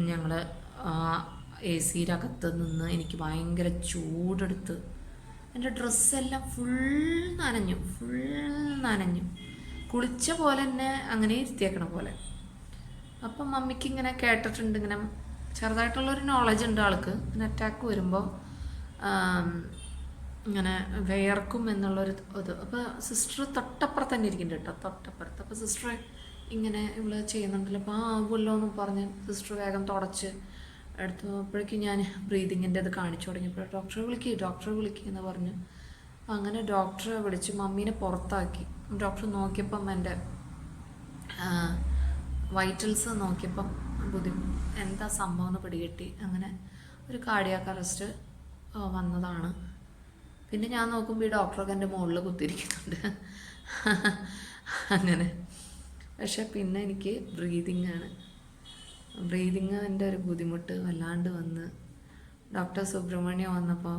ഞങ്ങൾ AC-യുടെ അകത്ത് നിന്ന് എനിക്ക് ഭയങ്കര ചൂടെടുത്ത് എൻ്റെ ഡ്രസ്സെല്ലാം ഫുൾ നനഞ്ഞു, കുളിച്ച പോലെ തന്നെ അങ്ങനെ ഇരുത്തിയേക്കണ പോലെ. അപ്പം മമ്മിക്ക് ഇങ്ങനെ കേട്ടിട്ടുണ്ട്, ഇങ്ങനെ ചെറുതായിട്ടുള്ളൊരു നോളജ് ഉണ്ട് ആൾക്ക്, ഇങ്ങനെ അറ്റാക്ക് വരുമ്പോൾ ഇങ്ങനെ വിയർക്കും എന്നുള്ളൊരു ഇത്. അപ്പോൾ സിസ്റ്റർ തൊട്ടപ്പുറത്ത് തന്നെ ഇരിക്കുന്നുണ്ട് കേട്ടോ, തൊട്ടപ്പുറത്ത്. അപ്പോൾ സിസ്റ്റർ ഇങ്ങനെ ഇവള് ചെയ്യുന്നുണ്ടല്ലോ, അപ്പോൾ ആവുമല്ലോ എന്ന് പറഞ്ഞ് സിസ്റ്റർ വേഗം തുടച്ച് എടുത്തപ്പോഴേക്കും ഞാൻ ബ്രീതിങ്ങിൻ്റെ അത് കാണിച്ചു തുടങ്ങിയപ്പോൾ ഡോക്ടറെ വിളിക്കുക എന്ന് പറഞ്ഞു. അങ്ങനെ ഡോക്ടറെ വിളിച്ച് മമ്മീനെ പുറത്താക്കി. ഡോക്ടർ നോക്കിയപ്പം എൻ്റെ വൈറ്റൽസ് നോക്കിയപ്പം എന്താ സംഭവം എന്ന് പിടികിട്ടി. അങ്ങനെ ഒരു കാർഡിയാക് അറസ്റ്റ് വന്നതാണ്. പിന്നെ ഞാൻ നോക്കുമ്പോൾ ഈ ഡോക്ടറൊക്കെ എൻ്റെ മുകളിൽ കുത്തിയിരിക്കുന്നുണ്ട്. അങ്ങനെ പക്ഷെ പിന്നെ എനിക്ക് ബ്രീതിങ്ങിൻ്റെ ഒരു ബുദ്ധിമുട്ട് വല്ലാണ്ട് വന്ന് ഡോക്ടർ സുബ്രഹ്മണ്യം വന്നപ്പോൾ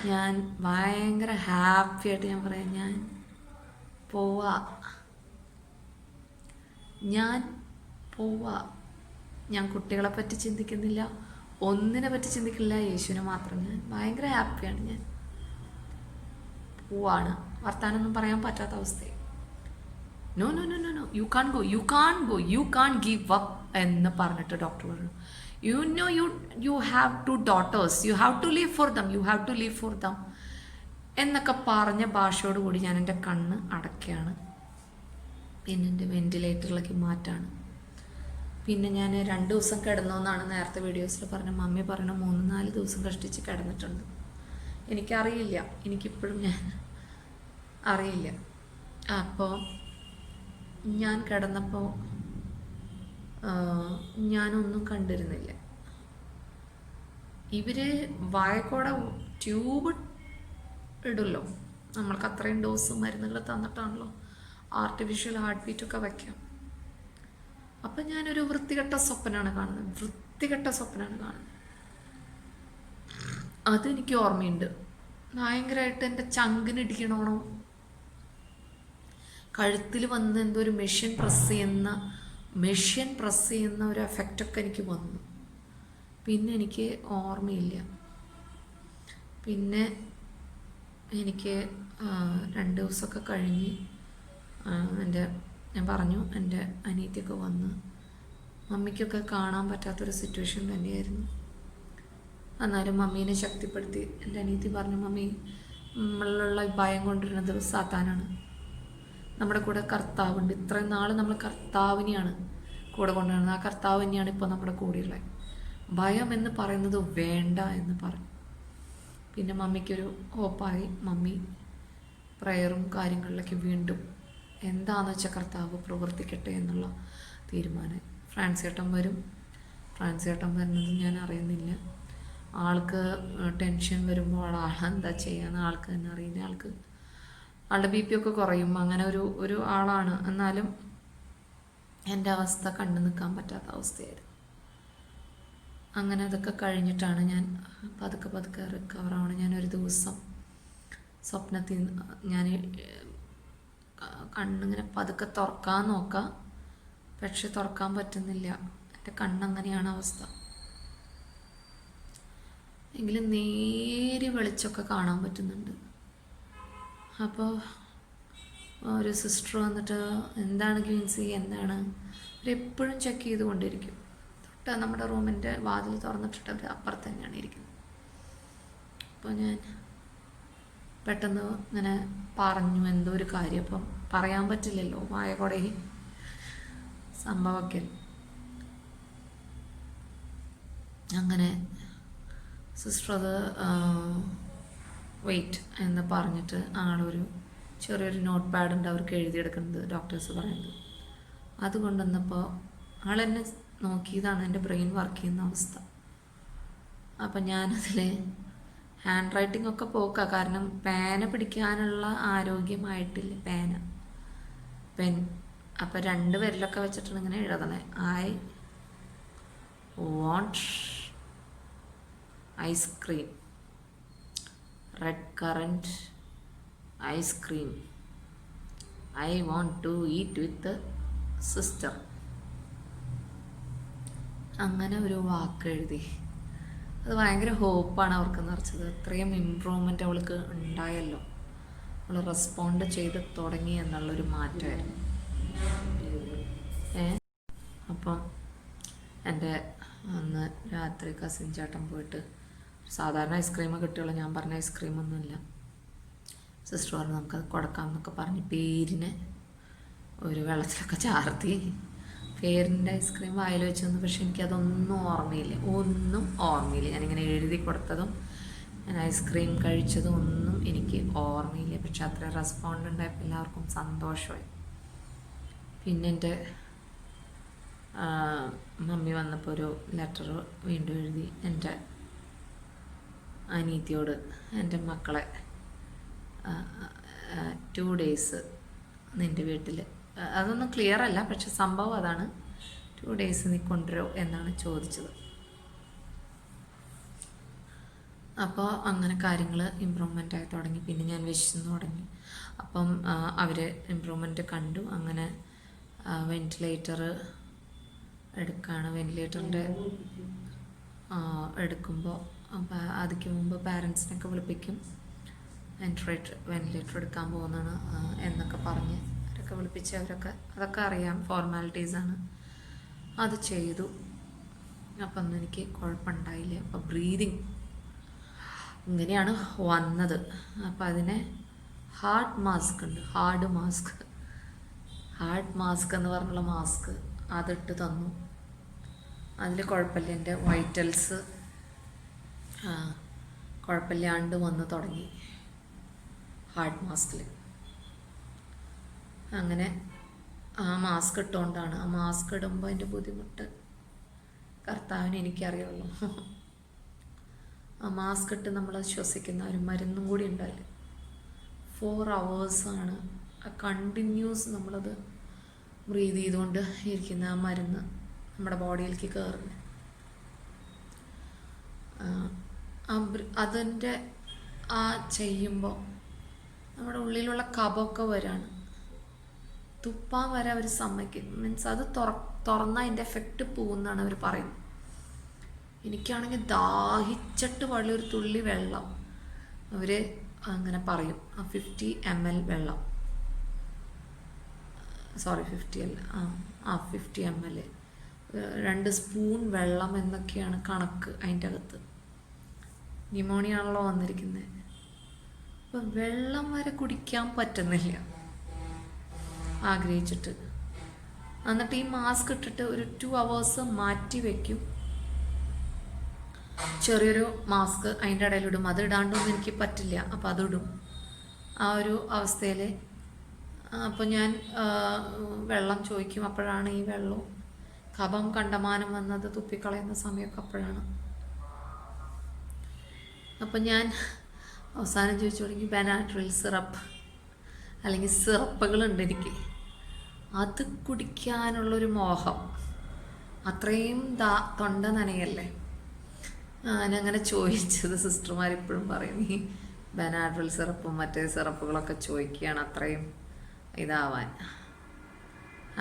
ഞാൻ ഭയങ്കര ഹാപ്പിയായിട്ട് ഞാൻ പറയാം, ഞാൻ പോവാ. ഞാൻ കുട്ടികളെ പറ്റി ചിന്തിക്കുന്നില്ല, ഒന്നിനെ പറ്റി ചിന്തിക്കില്ല, യേശുവിനെ മാത്രം. ഞാൻ ഭയങ്കര ഹാപ്പിയാണ്. ഞാൻ പോവാണ്. വർത്താനൊന്നും പറയാൻ പറ്റാത്ത അവസ്ഥയായി. No no no no no you can go, you can give up എന്ന് പറഞ്ഞിട്ട് ഡോക്ടർ പറഞ്ഞു, you have 2 daughters, you have to leave for them എന്നൊക്കെ പറഞ്ഞ ഭാഷയോടുകൂടി ഞാൻ എൻ്റെ കണ്ണ് അടയ്ക്കുകയാണ്. പിന്നെ എൻ്റെ വെൻറ്റിലേറ്ററിലേക്ക് മാറ്റാണ്. പിന്നെ ഞാൻ 2 ദിവസം കിടന്നോന്നാണ് നേരത്തെ വീഡിയോസിൽ പറഞ്ഞ. മമ്മി പറഞ്ഞ 3-4 ദിവസം കഷ്ടിച്ച് കിടന്നിട്ടുണ്ട്. എനിക്കറിയില്ല, എനിക്കിപ്പോഴും അറിയില്ല. അപ്പോൾ ഞാൻ കിടന്നപ്പോൾ ഞാനൊന്നും കണ്ടിരുന്നില്ല. ഇവർ വായക്കോടെ ട്യൂബ് ഇടുമല്ലോ, നമ്മൾക്ക് അത്രയും ഡോസ് മരുന്നുകൾ തന്നിട്ടാണല്ലോ ആർട്ടിഫിഷ്യൽ ഹാർട്ട് ബീറ്റൊക്കെ വയ്ക്കാം. അപ്പം ഞാനൊരു വൃത്തികെട്ട സ്വപ്നമാണ് കാണുന്നത്. അതെനിക്ക് ഓർമ്മയുണ്ട്. ഭയങ്കരമായിട്ട് എൻ്റെ ചങ്കിനിടിക്കണോണോ, കഴുത്തിൽ വന്ന് എന്തോ ഒരു മെഷീൻ പ്രസ് ചെയ്യുന്ന ഒരു എഫക്റ്റൊക്കെ എനിക്ക് വന്നു. പിന്നെ എനിക്ക് ഓർമ്മയില്ല. പിന്നെ എനിക്ക് 2 ദിവസമൊക്കെ കഴിഞ്ഞ് ഞാൻ പറഞ്ഞു, എൻ്റെ അനിയത്തിയൊക്കെ വന്ന്. മമ്മിക്കൊക്കെ കാണാൻ പറ്റാത്തൊരു സിറ്റുവേഷൻ തന്നെയായിരുന്നു. എന്നാലും മമ്മീനെ ശക്തിപ്പെടുത്തി എൻ്റെ അനിയത്തി പറഞ്ഞു, മമ്മി നമ്മളിലുള്ള ഭയം കൊണ്ടിരുന്നത് സാത്താനാണ്, നമ്മുടെ കൂടെ കർത്താവുണ്ട്. ഇത്രയും നാൾ നമ്മൾ കർത്താവിനെയാണ് കൂടെ കൊണ്ടുവരുന്നത്. ആ കർത്താവ് തന്നെയാണ് ഇപ്പോൾ നമ്മുടെ കൂടെയുള്ളത്. ഭയം എന്ന് പറയുന്നത് വേണ്ട എന്ന് പറഞ്ഞു. പിന്നെ മമ്മിക്കൊരു ഹോപ്പായി. മമ്മി പ്രയറും കാര്യങ്ങളിലേക്ക് വീണ്ടും എന്താണെന്ന് വെച്ചാൽ കർത്താവ് പ്രവർത്തിക്കട്ടെ എന്നുള്ള തീരുമാനം. ഫ്രാൻസേട്ടൻ വരുന്നത് ഞാൻ അറിയുന്നില്ല. ആൾക്ക് ടെൻഷൻ വരുമ്പോൾ ആളെന്താ ചെയ്യാന്ന് ആൾക്ക് തന്നെ അറിയുന്ന. ആളുടെ BP ഒക്കെ കുറയും. അങ്ങനെ ഒരു ആളാണ്. എന്നാലും എൻ്റെ അവസ്ഥ കണ്ടു നിൽക്കാൻ പറ്റാത്ത അവസ്ഥയായിരുന്നു. അങ്ങനെ അതൊക്കെ കഴിഞ്ഞിട്ടാണ് ഞാൻ പതുക്കെ റിക്കവറാണ്. ഞാനൊരു ദിവസം സ്വപ്നത്തിൽ ഞാൻ കണ്ണിങ്ങനെ പതുക്കെ തുറക്കാൻ നോക്കാം, പക്ഷെ തുറക്കാൻ പറ്റുന്നില്ല. എൻ്റെ കണ്ണങ്ങനെയാണ് അവസ്ഥ. എങ്കിലും നേരി വെളിച്ചമൊക്കെ കാണാൻ പറ്റുന്നുണ്ട്. അപ്പോൾ ഒരു സിസ്റ്റർ വന്നിട്ട് എന്താണ് ക്വീൻസി, എന്താണ്, അവരെപ്പോഴും ചെക്ക് ചെയ്തുകൊണ്ടിരിക്കും. തൊട്ട് നമ്മുടെ റൂമിൻ്റെ വാതിൽ തുറന്നിട്ടിട്ട് അവർ അപ്പുറത്ത് തന്നെയാണ് ഇരിക്കുന്നത്. അപ്പോൾ ഞാൻ പെട്ടെന്ന് ഇങ്ങനെ പറഞ്ഞു എന്തോ ഒരു കാര്യം. അപ്പം പറയാൻ പറ്റില്ലല്ലോ, വായകൊടെ സംഭവമൊക്കെ. അങ്ങനെ സിസ്റ്റർ അത് വെയിറ്റ് എന്ന് പറഞ്ഞിട്ട് ആളൊരു ചെറിയൊരു നോട്ട് പാഡുണ്ട് അവർക്ക് എഴുതിയെടുക്കുന്നത്, ഡോക്ടേഴ്സ് പറയുന്നത്. അത് കൊണ്ടുവന്നപ്പോൾ ആളെന്നെ നോക്കിയതാണ് എൻ്റെ ബ്രെയിൻ വർക്ക് ചെയ്യുന്ന അവസ്ഥ. അപ്പം ഞാനതിൽ ഹാൻഡ് റൈറ്റിംഗ് ഒക്കെ പോക്കാം, കാരണം പേന പിടിക്കാനുള്ള ആരോഗ്യമായിട്ടില്ല. പെൻ അപ്പം 2 വിരലൊക്കെ വെച്ചിട്ടാണ് ഇങ്ങനെ എഴുതണേ. I want ice cream, red currant ice cream, I want to eat with sister. അങ്ങനെ ഒരു വാക്ക് എഴുതി. അത് ഭയങ്കര ഹോപ്പാണ് അവർക്ക് നിറച്ചത്. അത്രയും ഇമ്പ്രൂവ്മെൻ്റ് അവൾക്ക് ഉണ്ടായല്ലോ, അവൾ റെസ്പോണ്ട് ചെയ്ത് തുടങ്ങി എന്നുള്ളൊരു മാറ്റമായിരുന്നു. അപ്പം എൻ്റെ അന്ന് രാത്രി കസിൻ ചേട്ടൻ പോയിട്ട് സാധാരണ ഐസ്ക്രീമ് കിട്ടുകയുള്ളൂ. ഞാൻ പറഞ്ഞ ഐസ്ക്രീമൊന്നുമില്ല. സിസ്റ്റർ പറഞ്ഞു നമുക്കത് കൊടുക്കാം എന്നൊക്കെ പറഞ്ഞ് പേരിന് ഒരു വെള്ളത്തിലൊക്കെ ചാർത്തി പേരിൻ്റെ ഐസ്ക്രീം വായിൽ വെച്ച് തന്നു. പക്ഷെ എനിക്കതൊന്നും ഓർമ്മയില്ല, ഒന്നും ഓർമ്മയില്ല. ഞാനിങ്ങനെ എഴുതി കൊടുത്തതും ഞാൻ ഐസ്ക്രീം കഴിച്ചതും ഒന്നും എനിക്ക് ഓർമ്മയില്ല. പക്ഷെ അത്ര റെസ്പോണ്ട് ഉണ്ടായപ്പോൾ എല്ലാവർക്കും സന്തോഷമായി. പിന്നെ എൻ്റെ മമ്മി വന്നപ്പോൾ ഒരു ലെറ്റർ വീണ്ടും എഴുതി എൻ്റെ അനീത്തിയോട്, എൻ്റെ മക്കളെ 2 days നിൻ്റെ വീട്ടിൽ, അതൊന്നും ക്ലിയർ അല്ല, പക്ഷെ സംഭവം അതാണ്, 2 days നീ കൊണ്ടുവരുമോ എന്നാണ് ചോദിച്ചത്. അപ്പോൾ അങ്ങനെ കാര്യങ്ങൾ ഇമ്പ്രൂവ്മെൻ്റ് ആയി തുടങ്ങി. പിന്നെ ഞാൻ വിശന്ന് തുടങ്ങി. അപ്പം അവർ ഇമ്പ്രൂവ്മെൻറ്റ് കണ്ടു. അങ്ങനെ വെൻറ്റിലേറ്റർ എടുക്കുകയാണ്. വെൻറ്റിലേറ്ററിൻ്റെ എടുക്കുമ്പോൾ അതിക്ക് മുമ്പ് പാരൻസിനൊക്കെ വിളിപ്പിക്കും. വെൻറ്റിലേറ്റർ എടുക്കാൻ പോകുന്നതാണ് എന്നൊക്കെ പറഞ്ഞ് അവരൊക്കെ വിളിപ്പിച്ച് അതൊക്കെ അറിയാം, ഫോർമാലിറ്റീസാണ്. അത് ചെയ്തു. അപ്പം ഒന്നും എനിക്ക് കുഴപ്പമുണ്ടായില്ല. അപ്പോൾ ബ്രീതിങ് ഇങ്ങനെയാണ് വന്നത്. അപ്പോൾ അതിനെ ഹാർഡ് മാസ്ക് ഉണ്ട്, ഹാർഡ് മാസ്ക് എന്ന് പറഞ്ഞുള്ള മാസ്ക് അതിട്ട് തന്നു. അതിൽ കുഴപ്പമില്ല, എൻ്റെ വൈറ്റൽസ് കുഴപ്പമില്ലാണ്ട് വന്ന് തുടങ്ങി ഹാർഡ് മാസ്കിൽ. അങ്ങനെ ആ മാസ്ക് ഇട്ടുകൊണ്ടാണ്, ആ മാസ്ക് ഇടുമ്പോൾ അതിൻ്റെ ബുദ്ധിമുട്ട് കർത്താവിന് എനിക്കറിയുള്ളൂ. ആ മാസ്ക് ഇട്ട് നമ്മൾ ശ്വസിക്കുന്ന ഒരു മരുന്നും കൂടി ഉണ്ടായില്ല. 4 hours കണ്ടിന്യൂസ് നമ്മളത് ബ്രീത് ചെയ്തുകൊണ്ട് ഇരിക്കുന്ന ആ മരുന്ന് നമ്മുടെ ബോഡിയിലേക്ക് കയറുന്നത്. അതിൻ്റെ ചെയ്യുമ്പോൾ നമ്മുടെ ഉള്ളിലുള്ള കഫമൊക്കെ വരാണ്, തുപ്പാൻ വരെ അവർ സമ്മതിക്കും. മീൻസ് അത് തുറന്നാൽ അതിൻ്റെ എഫക്റ്റ് പോകുന്നതാണ് അവർ പറയുന്നത്. എനിക്കാണെങ്കിൽ ദാഹിച്ചിട്ട് ഒരു തുള്ളി വെള്ളം അവർ അങ്ങനെ പറയും. 50 ml വെള്ളം, സോറി 50 അല്ല, 50 ml, 2 സ്പൂൺ വെള്ളം എന്നൊക്കെയാണ് കണക്ക്. അതിൻ്റെ അകത്ത് ന്യൂമോണിയ ആണല്ലോ വന്നിരിക്കുന്നത്. അപ്പം വെള്ളം വരെ കുടിക്കാൻ പറ്റുന്നില്ല ആഗ്രഹിച്ചിട്ട്. എന്നിട്ട് ഈ മാസ്ക് ഇട്ടിട്ട് ഒരു 2 hours മാറ്റി വയ്ക്കും. ചെറിയൊരു മാസ്ക് അതിൻ്റെ ഇടയിലിടും. അത് ഇടാണ്ടൊന്നും എനിക്ക് പറ്റില്ല, അപ്പോൾ അതിടും ആ ഒരു അവസ്ഥയിൽ. അപ്പോൾ ഞാൻ വെള്ളം ചോദിക്കും. അപ്പോഴാണ് ഈ വെള്ളവും കഫം കണ്ടമാനം വന്നത് തുപ്പിക്കളയുന്ന സമയമൊക്കെ അപ്പോഴാണ്. അപ്പം ഞാൻ അവസാനം ചോദിച്ചു തുടങ്ങി ബെനാഡ്രിൽ സിറപ്പ്, അല്ലെങ്കിൽ സിറപ്പുകളുണ്ട് എനിക്ക്, അത് കുടിക്കാനുള്ളൊരു മോഹം. അത്രയും തൊണ്ട നനയല്ലേ. ഞാനങ്ങനെ ചോദിച്ചത് സിസ്റ്റർമാരിപ്പോഴും പറയും, ഈ ബെനാഡ്രിൽ സിറപ്പും മറ്റേ സിറപ്പുകളൊക്കെ ചോദിക്കുകയാണ് അത്രയും ഇതാവാൻ.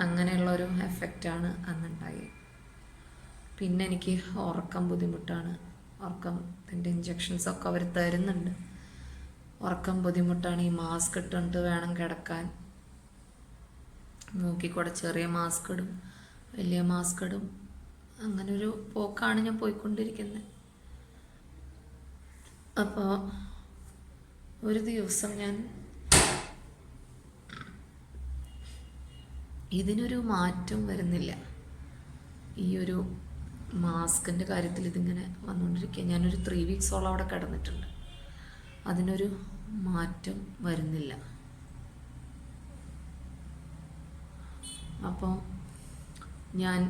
അങ്ങനെയുള്ളൊരു എഫക്റ്റാണ് അന്നുണ്ടായി. പിന്നെ എനിക്ക് ഉറക്കം ബുദ്ധിമുട്ടാണ്. ഉറക്കത്തിൻ്റെ ഇഞ്ചക്ഷൻസൊക്കെ അവർ തരുന്നുണ്ട്. ഉറക്കം ബുദ്ധിമുട്ടാണ്. ഈ മാസ്ക് ഇട്ടുകൊണ്ട് വേണം കിടക്കാൻ. മൂക്കിക്കൂടെ ചെറിയ മാസ്ക് ഇടും, വലിയ മാസ്ക് ഇടും. അങ്ങനൊരു പോക്കാണ് ഞാൻ പോയിക്കൊണ്ടിരിക്കുന്നത്. അപ്പോൾ ഒരു ദിവസം ഞാൻ ഇതിനൊരു മാറ്റം വരുന്നില്ല. ഈ ഒരു മാസ്കിൻ്റെ കാര്യത്തിൽ ഇതിങ്ങനെ വന്നുകൊണ്ടിരിക്കുക. ഞാനൊരു 3 weeks അവിടെ കിടന്നിട്ടുണ്ട്. അതിനൊരു മാറ്റം വരുന്നില്ല. അപ്പോൾ ഞാൻ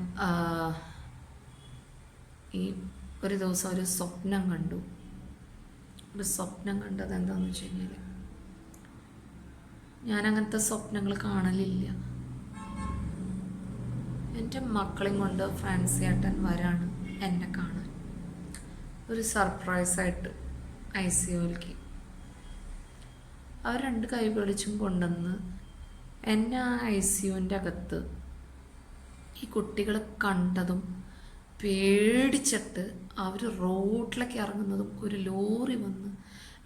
ഈ ഒരു ദിവസം ഒരു സ്വപ്നം കണ്ടു. കണ്ടത് എന്താണെന്ന് വെച്ച് കഴിഞ്ഞാൽ, ഞാനങ്ങനത്തെ സ്വപ്നങ്ങൾ കാണലില്ല. എൻ്റെ മക്കളെയും കൊണ്ട് ഫ്രാൻസി ഏട്ടൻ വരാണ് എന്നെ കാണാൻ, ഒരു സർപ്രൈസായിട്ട് ICUവിലേക്ക്. അവർ 2 കൈ പിടിച്ചും കൊണ്ടുവന്ന് എന്നെ ആ ICUവിൻ്റെ അകത്ത് ഈ കുട്ടികളെ കണ്ടതും പേടിച്ചിട്ട് അവർ റോഡിലേക്ക് ഇറങ്ങുന്നതും ഒരു ലോറി വന്ന്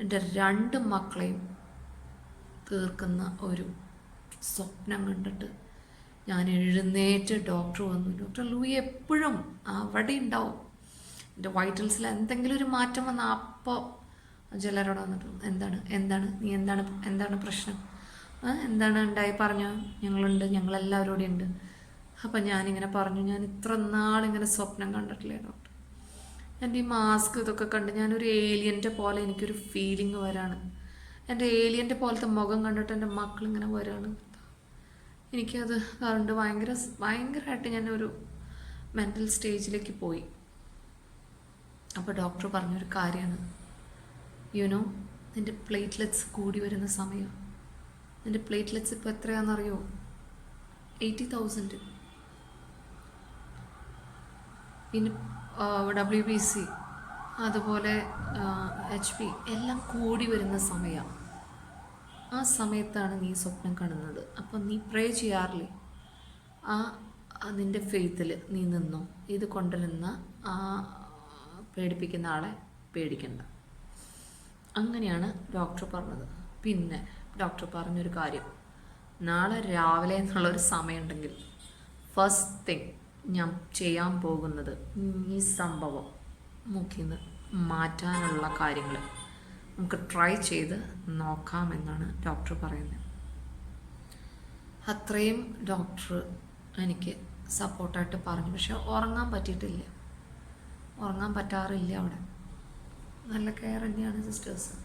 എൻ്റെ 2 മക്കളെയും തീർക്കുന്ന ഒരു സ്വപ്നം കണ്ടിട്ട് ഞാൻ എഴുന്നേറ്റ് ഡോക്ടർ വന്നു. ഡോക്ടർ ലൂയി എപ്പോഴും അവിടെ ഉണ്ടാവും. എൻ്റെ വൈറ്റൽസിൽ എന്തെങ്കിലും ഒരു മാറ്റം വന്നാൽ അപ്പോൾ ചിലരോട് വന്നിട്ട് എന്താണ് നീ എന്താണ് പ്രശ്നം? എന്താണ് ഉണ്ടായി പറഞ്ഞോ, ഞങ്ങളുണ്ട്, ഞങ്ങളെല്ലാവരും കൂടി ഉണ്ട്. അപ്പം ഞാനിങ്ങനെ പറഞ്ഞു, ഞാൻ ഇത്ര നാളിങ്ങനെ സ്വപ്നം കണ്ടിട്ടില്ലേ ഡോക്ടർ. എൻ്റെ ഈ മാസ്ക് ഇതൊക്കെ കണ്ട് ഞാനൊരു ഏലിയൻ്റെ പോലെ എനിക്കൊരു ഫീലിംഗ് വരാണ്. എൻ്റെ ഏലിയൻ്റെ പോലത്തെ മുഖം കണ്ടിട്ട് എൻ്റെ മക്കളിങ്ങനെ വരാണ്. എനിക്കത് കണ്ട് ഭയങ്കരമായിട്ട് ഞാനൊരു മെൻ്റൽ സ്റ്റേജിലേക്ക് പോയി. അപ്പോൾ ഡോക്ടർ പറഞ്ഞൊരു കാര്യമാണ്, യുനോ നിൻ്റെ പ്ലേറ്റ്ലെറ്റ്സ് കൂടി വരുന്ന സമയം. നിൻ്റെ പ്ലേറ്റ്ലെറ്റ്സ് ഇപ്പോൾ എത്രയാണെന്നറിയോ? 80,000. പിന്നെ WBC അതുപോലെ HP എല്ലാം കൂടി വരുന്ന സമയമാണ്. ആ സമയത്താണ് നീ സ്വപ്നം കാണുന്നത്. അപ്പം നീ പ്രേ ചെയ്യാറില്ലേ? നിൻ്റെ ഫെയ്ത്തിൽ നീ നിന്നോ. ഇത് കൊണ്ടുവരുന്ന ആ പേടിപ്പിക്കുന്ന ആളെ പേടിക്കണ്ട. അങ്ങനെയാണ് ഡോക്ടർ പറഞ്ഞത്. പിന്നെ ഡോക്ടർ പറഞ്ഞൊരു കാര്യം, നാളെ രാവിലെ എന്നുള്ളൊരു സമയമുണ്ടെങ്കിൽ ഫസ്റ്റ് തിങ് ഞാൻ ചെയ്യാൻ പോകുന്നത് ഈ സംഭവം മുഖിന്ന് മാറ്റാനുള്ള കാര്യങ്ങൾ നമുക്ക് ട്രൈ ചെയ്ത് നോക്കാമെന്നാണ് ഡോക്ടർ പറയുന്നത്. അത്രയും ഡോക്ടർ എനിക്ക് സപ്പോർട്ടായിട്ട് പറഞ്ഞു. പക്ഷെ ഉറങ്ങാൻ പറ്റിയിട്ടില്ല, ഉറങ്ങാൻ പറ്റാറില്ല. അവിടെ നല്ല കെയർ തന്നെയാണ് സിസ്റ്റേഴ്സ്.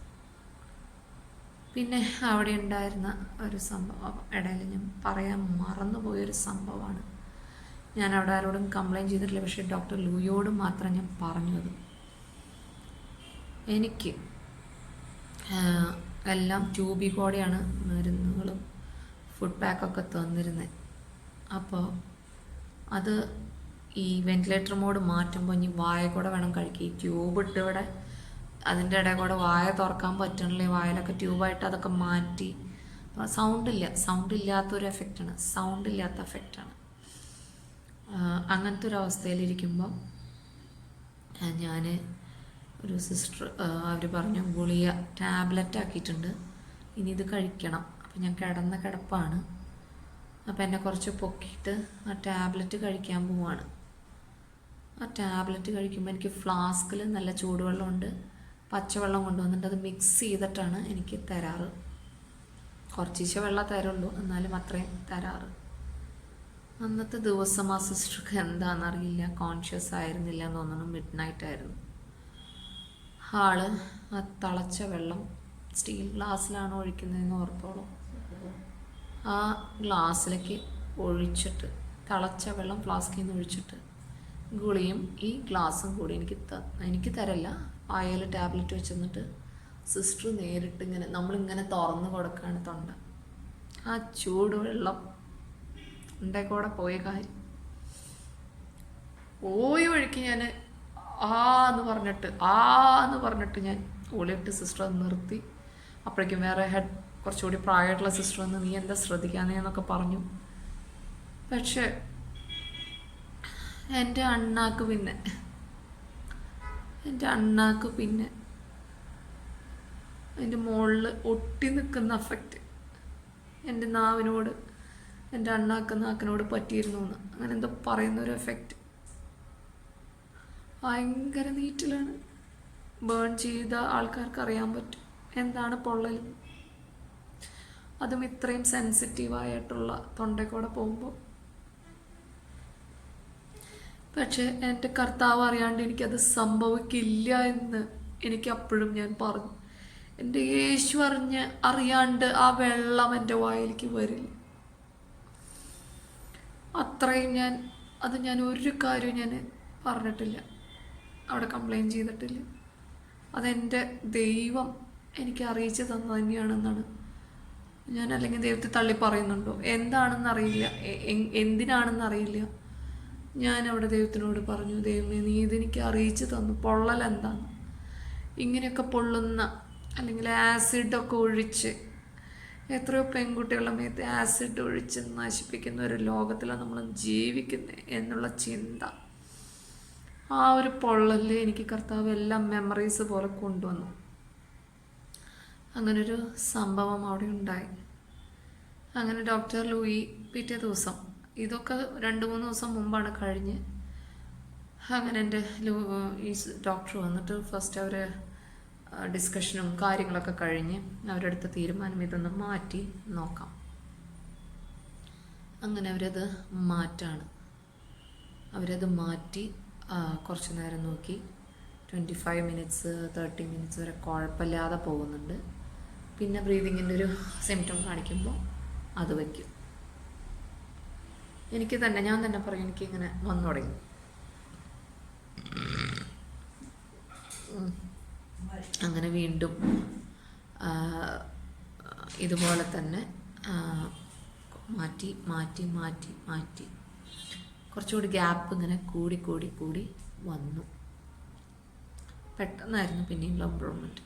പിന്നെ അവിടെ ഉണ്ടായിരുന്ന ഒരു സംഭവം ഇടയിൽ ഞാൻ പറയാൻ മറന്നുപോയൊരു സംഭവമാണ്. ഞാൻ അവിടെ ആരോടും കംപ്ലയിൻറ്റ് ചെയ്തിട്ടില്ല, പക്ഷേ ഡോക്ടർ ലൂയിയോട് മാത്രം ഞാൻ പറഞ്ഞത്. എനിക്ക് എല്ലാം ട്യൂബിൽ കൂടെയാണ് മരുന്നുകളും ഫുഡ് പാക്കൊക്കെ തന്നിരുന്നത്. അപ്പോൾ അത് ഈ വെന്റിലേറ്റർ മോഡ് മാറ്റുമ്പോൾ ഇനി വായ കൂടെ വേണം കഴിക്കുക. ഈ ട്യൂബ് ഇട്ട് ഇവിടെ അതിൻ്റെ ഇടയിൽ കൂടെ വായ തുറക്കാൻ പറ്റണില്ലേ, വായലൊക്കെ ട്യൂബായിട്ട് അതൊക്കെ മാറ്റി. സൗണ്ട് ഇല്ലാത്തൊരു എഫക്റ്റാണ്, സൗണ്ട് ഇല്ലാത്ത എഫക്റ്റാണ്. അങ്ങനത്തെ ഒരു അവസ്ഥയിലിരിക്കുമ്പോൾ ഞാൻ ഒരു സിസ്റ്റർ അവർ പറഞ്ഞു ഗുളിക ടാബ്ലറ്റ് ആക്കിയിട്ടുണ്ട്, ഇനി ഇത് കഴിക്കണം. അപ്പം ഞാൻ കിടന്ന കിടപ്പാണ്. അപ്പം എന്നെ കുറച്ച് പൊക്കിയിട്ട് ആ ടാബ്ലറ്റ് കഴിക്കാൻ പോവാണ്. ആ ടാബ്ലറ്റ് കഴിക്കുമ്പോൾ എനിക്ക് ഫ്ലാസ്കിൽ നല്ല ചൂടുവെള്ളമുണ്ട്, പച്ചവെള്ളം കൊണ്ടുവന്നിട്ട് അത് മിക്സ് ചെയ്തിട്ടാണ് എനിക്ക് തരാറ്. കുറച്ച് വെള്ളം തരുള്ളൂ, എന്നാലും അത്രയും തരാറ്. അന്നത്തെ ദിവസം ആ സിസ്റ്റർക്ക് എന്താണെന്നറിയില്ല, കോൺഷ്യസ് ആയിരുന്നില്ല എന്ന് തോന്നുന്നു. മിഡ് നൈറ്റ് ആയിരുന്നു. ആള് ആ തിളച്ച വെള്ളം സ്റ്റീൽ ഗ്ലാസ്സിലാണ് ഒഴിക്കുന്നതെന്ന് ഓർത്തോളൂ. ആ ഗ്ലാസ്സിലേക്ക് ഒഴിച്ചിട്ട് തിളച്ച വെള്ളം ഫ്ലാസ്കിൽ നിന്ന് ഒഴിച്ചിട്ട് ഗുളിയും ഈ ഗ്ലാസ്സും കൂടി എനിക്ക് തരല്ല, വായയിൽ ടാബ്ലറ്റ് വെച്ചിട്ട് സിസ്റ്റർ നേരിട്ട് ഇങ്ങനെ നമ്മളിങ്ങനെ തുറന്ന് കൊടുക്കുകയാണ് തൊണ്ട. ആ ചൂടുവെള്ളം എൻ്റെ കൂടെ പോയ കാര്യം പോയി വഴിക്ക് ഞാൻ എന്ന് പറഞ്ഞിട്ട് ഞാൻ ഓളിയിട്ട് സിസ്റ്റർ നിർത്തി. അപ്പോഴേക്കും വേറെ കുറച്ചുകൂടി പ്രായമായിട്ടുള്ള സിസ്റ്റർ വന്ന് നീ എന്താ ശ്രദ്ധിക്കാന്നൊക്കെ പറഞ്ഞു. പക്ഷെ എൻ്റെ അണ്ണാക്ക് പിന്നെ അതിൻ്റെ മുകളിൽ ഒട്ടി നിൽക്കുന്ന എഫക്റ്റ് എൻ്റെ നാവിനോട്, എൻ്റെ നാക്കിനോട് പറ്റിയിരുന്നു എന്ന് അങ്ങനെ എന്തോ പറയുന്നൊരു എഫക്റ്റ്. ഭയങ്കര നീറ്റിലാണ്. ബേൺ ചെയ്ത ആൾക്കാർക്ക് അറിയാൻ പറ്റും എന്താണ് പൊള്ളൽ. അതും ഇത്രയും സെൻസിറ്റീവായിട്ടുള്ള തൊണ്ടക്കൂടെ പോകുമ്പോൾ. പക്ഷെ എൻ്റെ കർത്താവ് അറിയാണ്ട് എനിക്കത് സംഭവിക്കില്ല എന്ന് എനിക്ക് അപ്പോഴും ഞാൻ പറഞ്ഞു. എൻ്റെ യേശു അറിയാണ്ട് ആ വെള്ളം എൻ്റെ വായിലേക്ക് വരില്ല. അത്രയും ഞാൻ ഒരു കാര്യവും ഞാൻ പറഞ്ഞിട്ടില്ല, അവിടെ കംപ്ലയിൻറ്റ് ചെയ്തിട്ടില്ല. അതെൻ്റെ ദൈവം എനിക്ക് അറിയിച്ച് തന്നത് തന്നെയാണെന്നാണ് ഞാൻ. അല്ലെങ്കിൽ ദൈവത്തെ തള്ളി പറയുന്നുണ്ടോ എന്താണെന്നറിയില്ല, എന്തിനാണെന്നറിയില്ല. ഞാൻ അവിടെ ദൈവത്തിനോട് പറഞ്ഞു, ദൈവമേ നീ ഇതെനിക്ക് അറിയിച്ച് തന്നു, പൊള്ളൽ എന്താന്ന്. ഇങ്ങനെയൊക്കെ പൊള്ളുന്ന അല്ലെങ്കിൽ ആസിഡൊക്കെ ഒഴിച്ച് എത്രയോ പെൺകുട്ടികളുടെ മേത്ത് ആസിഡ് ഒഴിച്ച് നശിപ്പിക്കുന്ന ഒരു ലോകത്തിലാണ് നമ്മൾ ജീവിക്കുന്നത് എന്നുള്ള ചിന്ത. ആ ഒരു പൊള്ളലിൽ എനിക്ക് കർത്താവ് എല്ലാം മെമ്മറീസ് പോലെ കൊണ്ടുവന്നു. അങ്ങനൊരു സംഭവം അവിടെ ഉണ്ടായി. അങ്ങനെ ഡോക്ടർ ലൂയി പിറ്റേ ദിവസം, ഇതൊക്കെ 2-3 ദിവസം മുമ്പാണ് കഴിഞ്ഞ്. അങ്ങനെ എൻ്റെ ഈ ഡോക്ടർ വന്നിട്ട് ഫസ്റ്റ് അവർ ഡിസ്കഷനും കാര്യങ്ങളൊക്കെ കഴിഞ്ഞ് അവരെടുത്ത തീരുമാനം ഇതൊന്ന് മാറ്റി നോക്കാം. അങ്ങനെ അവരത് മാറ്റി കുറച്ച് നേരം നോക്കി. 25 മിനിറ്റ്സ് 30 മിനിറ്റ്സ് വരെ കുഴപ്പമില്ലാതെ പോകുന്നുണ്ട്. പിന്നെ ബ്രീതിങ്ങിൻ്റെ ഒരു സിംറ്റം കാണിക്കുമ്പോൾ അത് വയ്ക്കും. ഞാൻ തന്നെ പറയും, എനിക്കിങ്ങനെ വന്നു തുടങ്ങി. അങ്ങനെ വീണ്ടും ഇതുപോലെ തന്നെ മാറ്റി മാറ്റി മാറ്റി മാറ്റി കുറച്ചുകൂടി ഗ്യാപ്പ് ഇങ്ങനെ കൂടി വന്നു. പെട്ടെന്നായിരുന്നു പിന്നെയും ഇമ്പ്രൂവ്മെൻറ്റ്.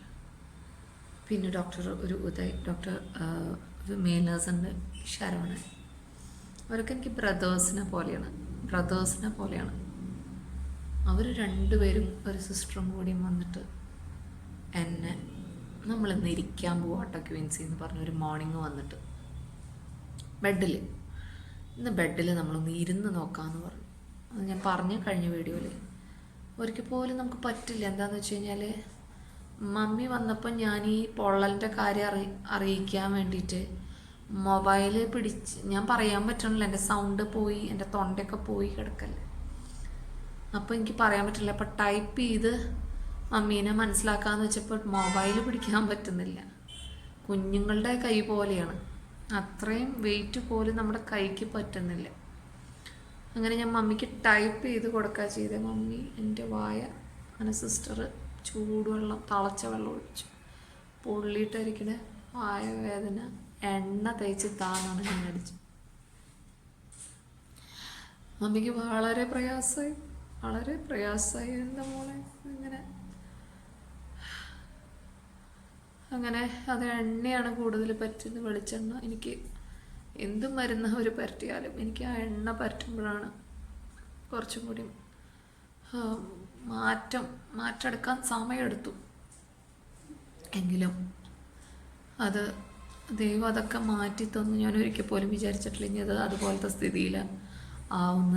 പിന്നെ ഡോക്ടർ മെയിൽ നേഴ്സുണ്ട് ശരവണൻ. അവരൊക്കെ എനിക്ക് ബ്രദേഴ്സിനെ പോലെയാണ്. അവർ രണ്ടുപേരും ഒരു സിസ്റ്ററും കൂടിയും വന്നിട്ട് എന്നെ നമ്മളിന്ന് ഇരിക്കാൻ പോവാട്ടോ ക്വീൻസി എന്ന് പറഞ്ഞൊരു മോർണിംഗ് വന്നിട്ട് ബെഡിൽ നമ്മളൊന്ന് ഇരുന്ന് നോക്കാമെന്ന് പറഞ്ഞു. അത് ഞാൻ പറഞ്ഞു കഴിഞ്ഞ വീഡിയോയിൽ. ഒരിക്കൽ പോലും നമുക്ക് പറ്റില്ല. എന്താണെന്ന് വെച്ച് കഴിഞ്ഞാൽ മമ്മി വന്നപ്പോൾ ഞാൻ ഈ പൊള്ളലിൻ്റെ കാര്യം അറിയിക്കാൻ വേണ്ടിയിട്ട് മൊബൈല് പിടിച്ച് ഞാൻ പറയാൻ പറ്റണില്ല. എൻ്റെ സൗണ്ട് പോയി, എൻ്റെ തൊണ്ടയൊക്കെ പോയി കിടക്കല്ലേ. അപ്പോൾ എനിക്ക് പറയാൻ പറ്റില്ല. അപ്പോൾ ടൈപ്പ് ചെയ്ത് മമ്മീനെ മനസ്സിലാക്കാമെന്ന് വെച്ചപ്പോൾ മൊബൈൽ പിടിക്കാൻ പറ്റുന്നില്ല. കുഞ്ഞുങ്ങളുടെ കൈ പോലെയാണ്, അത്രയും വെയിറ്റ് പോലും നമ്മുടെ കൈക്ക് പറ്റുന്നില്ല. അങ്ങനെ ഞാൻ മമ്മിക്ക് ടൈപ്പ് ചെയ്ത് കൊടുക്കുക ചെയ്തേ. മമ്മി എൻ്റെ വായ അങ്ങനെ സിസ്റ്റർ ചൂടുവെള്ളം തിളച്ച വെള്ളം ഒഴിച്ചു. പൊള്ളിയിട്ടിരിക്കണ വായ വേദന എണ്ണ തേച്ച് താന്നാണ് ഞാൻ അടിച്ചു. മമ്മിക്ക് വളരെ പ്രയാസമായി എന്താ മോളെ അങ്ങനെ അത് എണ്ണയാണ് കൂടുതൽ പറ്റുന്നത്, വെളിച്ചെണ്ണ. എനിക്ക് എന്ത് മരുന്ന് അവർ പരട്ടിയാലും എനിക്ക് ആ എണ്ണ പരട്ടുമ്പോഴാണ് കുറച്ചും കൂടി മാറ്റെടുക്കാൻ സമയമെടുത്തു. എങ്കിലും അത് ദൈവം അതൊക്കെ മാറ്റി തന്നു. ഞാൻ ഒരിക്കൽ പോലും വിചാരിച്ചിട്ടില്ല ഇനി അത് അതുപോലത്തെ സ്ഥിതിയിൽ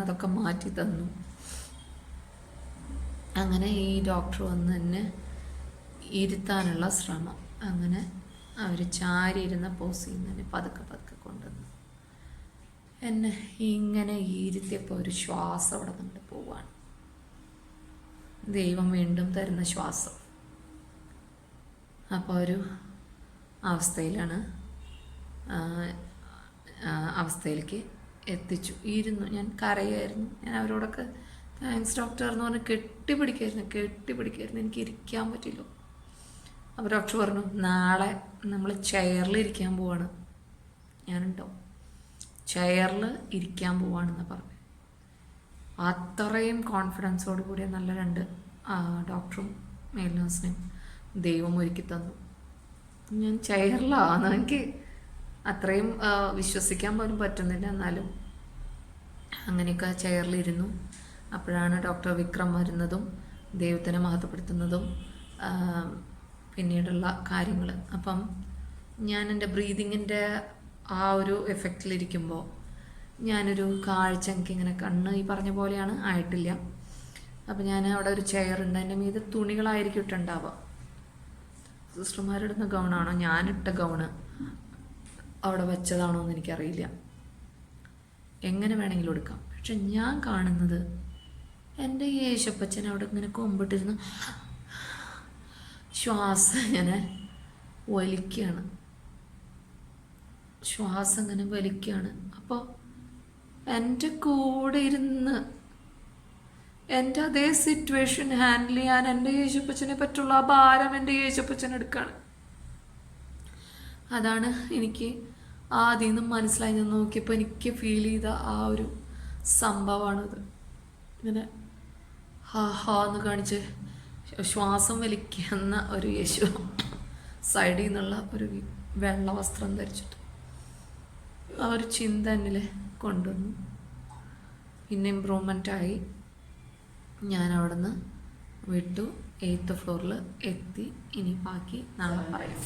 അതൊക്കെ മാറ്റി തന്നു. അങ്ങനെ ഈ ഡോക്ടർ വന്ന് എന്നെ ഇരുത്താനുള്ള ശ്രമം. അങ്ങനെ അവർ ചാരി ഇരുന്ന പോസിൽ നിന്ന് തന്നെ പതുക്കെ കൊണ്ടുവന്നു എന്നെ ഇങ്ങനെ ഇരുത്തിയപ്പോൾ ഒരു ശ്വാസം അവിടെ നിന്ന് പോവാണ്. ദൈവം വീണ്ടും തരുന്ന ശ്വാസം. അപ്പോൾ ഒരു അവസ്ഥയിലേക്ക് എത്തിച്ചു. ഞാൻ കരയായിരുന്നു. ഞാൻ അവരോടൊക്കെ താങ്ക്സ് ഡോക്ടർ എന്ന് പറഞ്ഞ് കെട്ടിപ്പിടിക്കായിരുന്നു. എനിക്ക് ഇരിക്കാൻ പറ്റില്ല. അപ്പോൾ ഡോക്ടർ പറഞ്ഞു, നാളെ നമ്മൾ ചെയറിൽ ഇരിക്കാൻ പോവാണ്. ഞാനുണ്ടോ ചെയറിൽ ഇരിക്കാൻ പോവാണെന്ന് പറഞ്ഞു. അത്രയും കോൺഫിഡൻസോട് കൂടിയ നല്ല 2 ഡോക്ടറും മെയിൽ നേഴ്സിനെയും ദൈവം ഒരുക്കി തന്നു. ഞാൻ ചെയറിലാണ്. എനിക്ക് അത്രയും വിശ്വസിക്കാൻ പോലും പറ്റുന്നില്ല. എന്നാലും അങ്ങനെയൊക്കെ ചെയറിലിരുന്നു. അപ്പോഴാണ് ഡോക്ടർ വിക്രം വരുന്നതും ദൈവത്തിനെ മഹത്വപ്പെടുത്തുന്നതും പിന്നീടുള്ള കാര്യങ്ങൾ. അപ്പം ഞാൻ എൻ്റെ ബ്രീതിങ്ങിൻ്റെ ആ ഒരു എഫക്റ്റിലിരിക്കുമ്പോൾ ഞാനൊരു കാഴ്ച എനിക്കിങ്ങനെ കണ്ണ് ഈ പറഞ്ഞ പോലെയാണ് ആയിട്ടില്ല. അപ്പം ഞാൻ അവിടെ ഒരു ചെയറുണ്ട്, അതിൻ്റെ മീതെ തുണികളായിരിക്കും ഇട്ടുണ്ടാവുക. സിസ്റ്റർമാരിടുന്ന ഗൗണാണോ ഞാനിട്ട ഗൗണ് അവിടെ വെച്ചതാണോ എന്ന് എനിക്കറിയില്ല. എങ്ങനെ വേണമെങ്കിലും എടുക്കാം. പക്ഷെ ഞാൻ കാണുന്നത് എൻ്റെ യേശപ്പച്ചൻ അവിടെ ഇങ്ങനെ കൊമ്പിട്ടിരുന്ന് ശ്വാസം ഇങ്ങനെ വലിക്കുകയാണ്. അപ്പോൾ എൻ്റെ കൂടെ ഇരുന്ന് എൻ്റെ അതേ സിറ്റുവേഷൻ ഹാൻഡിൽ ചെയ്യാൻ എൻ്റെ യേശപ്പച്ചനെ പറ്റുള്ള ആ ഭാരം എൻ്റെ യേശപ്പച്ചൻ എടുക്കുകയാണ്. അതാണ് എനിക്ക് ആദ്യം നിന്നും മനസ്സിലായി. ഞാൻ നോക്കിയപ്പോൾ എനിക്ക് ഫീൽ ചെയ്ത ആ ഒരു സംഭവമാണിത്. ഇങ്ങനെ എന്ന് കാണിച്ച് ശ്വാസം വലിക്കുന്ന ഒരു യേശു സൈഡിൽ നിന്നുള്ള ഒരു വെള്ള വസ്ത്രം ധരിച്ചിട്ട് ആ ഒരു ചിന്ത എന്നിൽ കൊണ്ടുവന്നു. പിന്നെ ഇമ്പ്രൂവ്മെൻ്റായി. ഞാൻ അവിടെ നിന്ന് വിട്ടു. 8th ഫ്ലോറിൽ എത്തി. ഇനി ബാക്കി നാളെ പറയാം.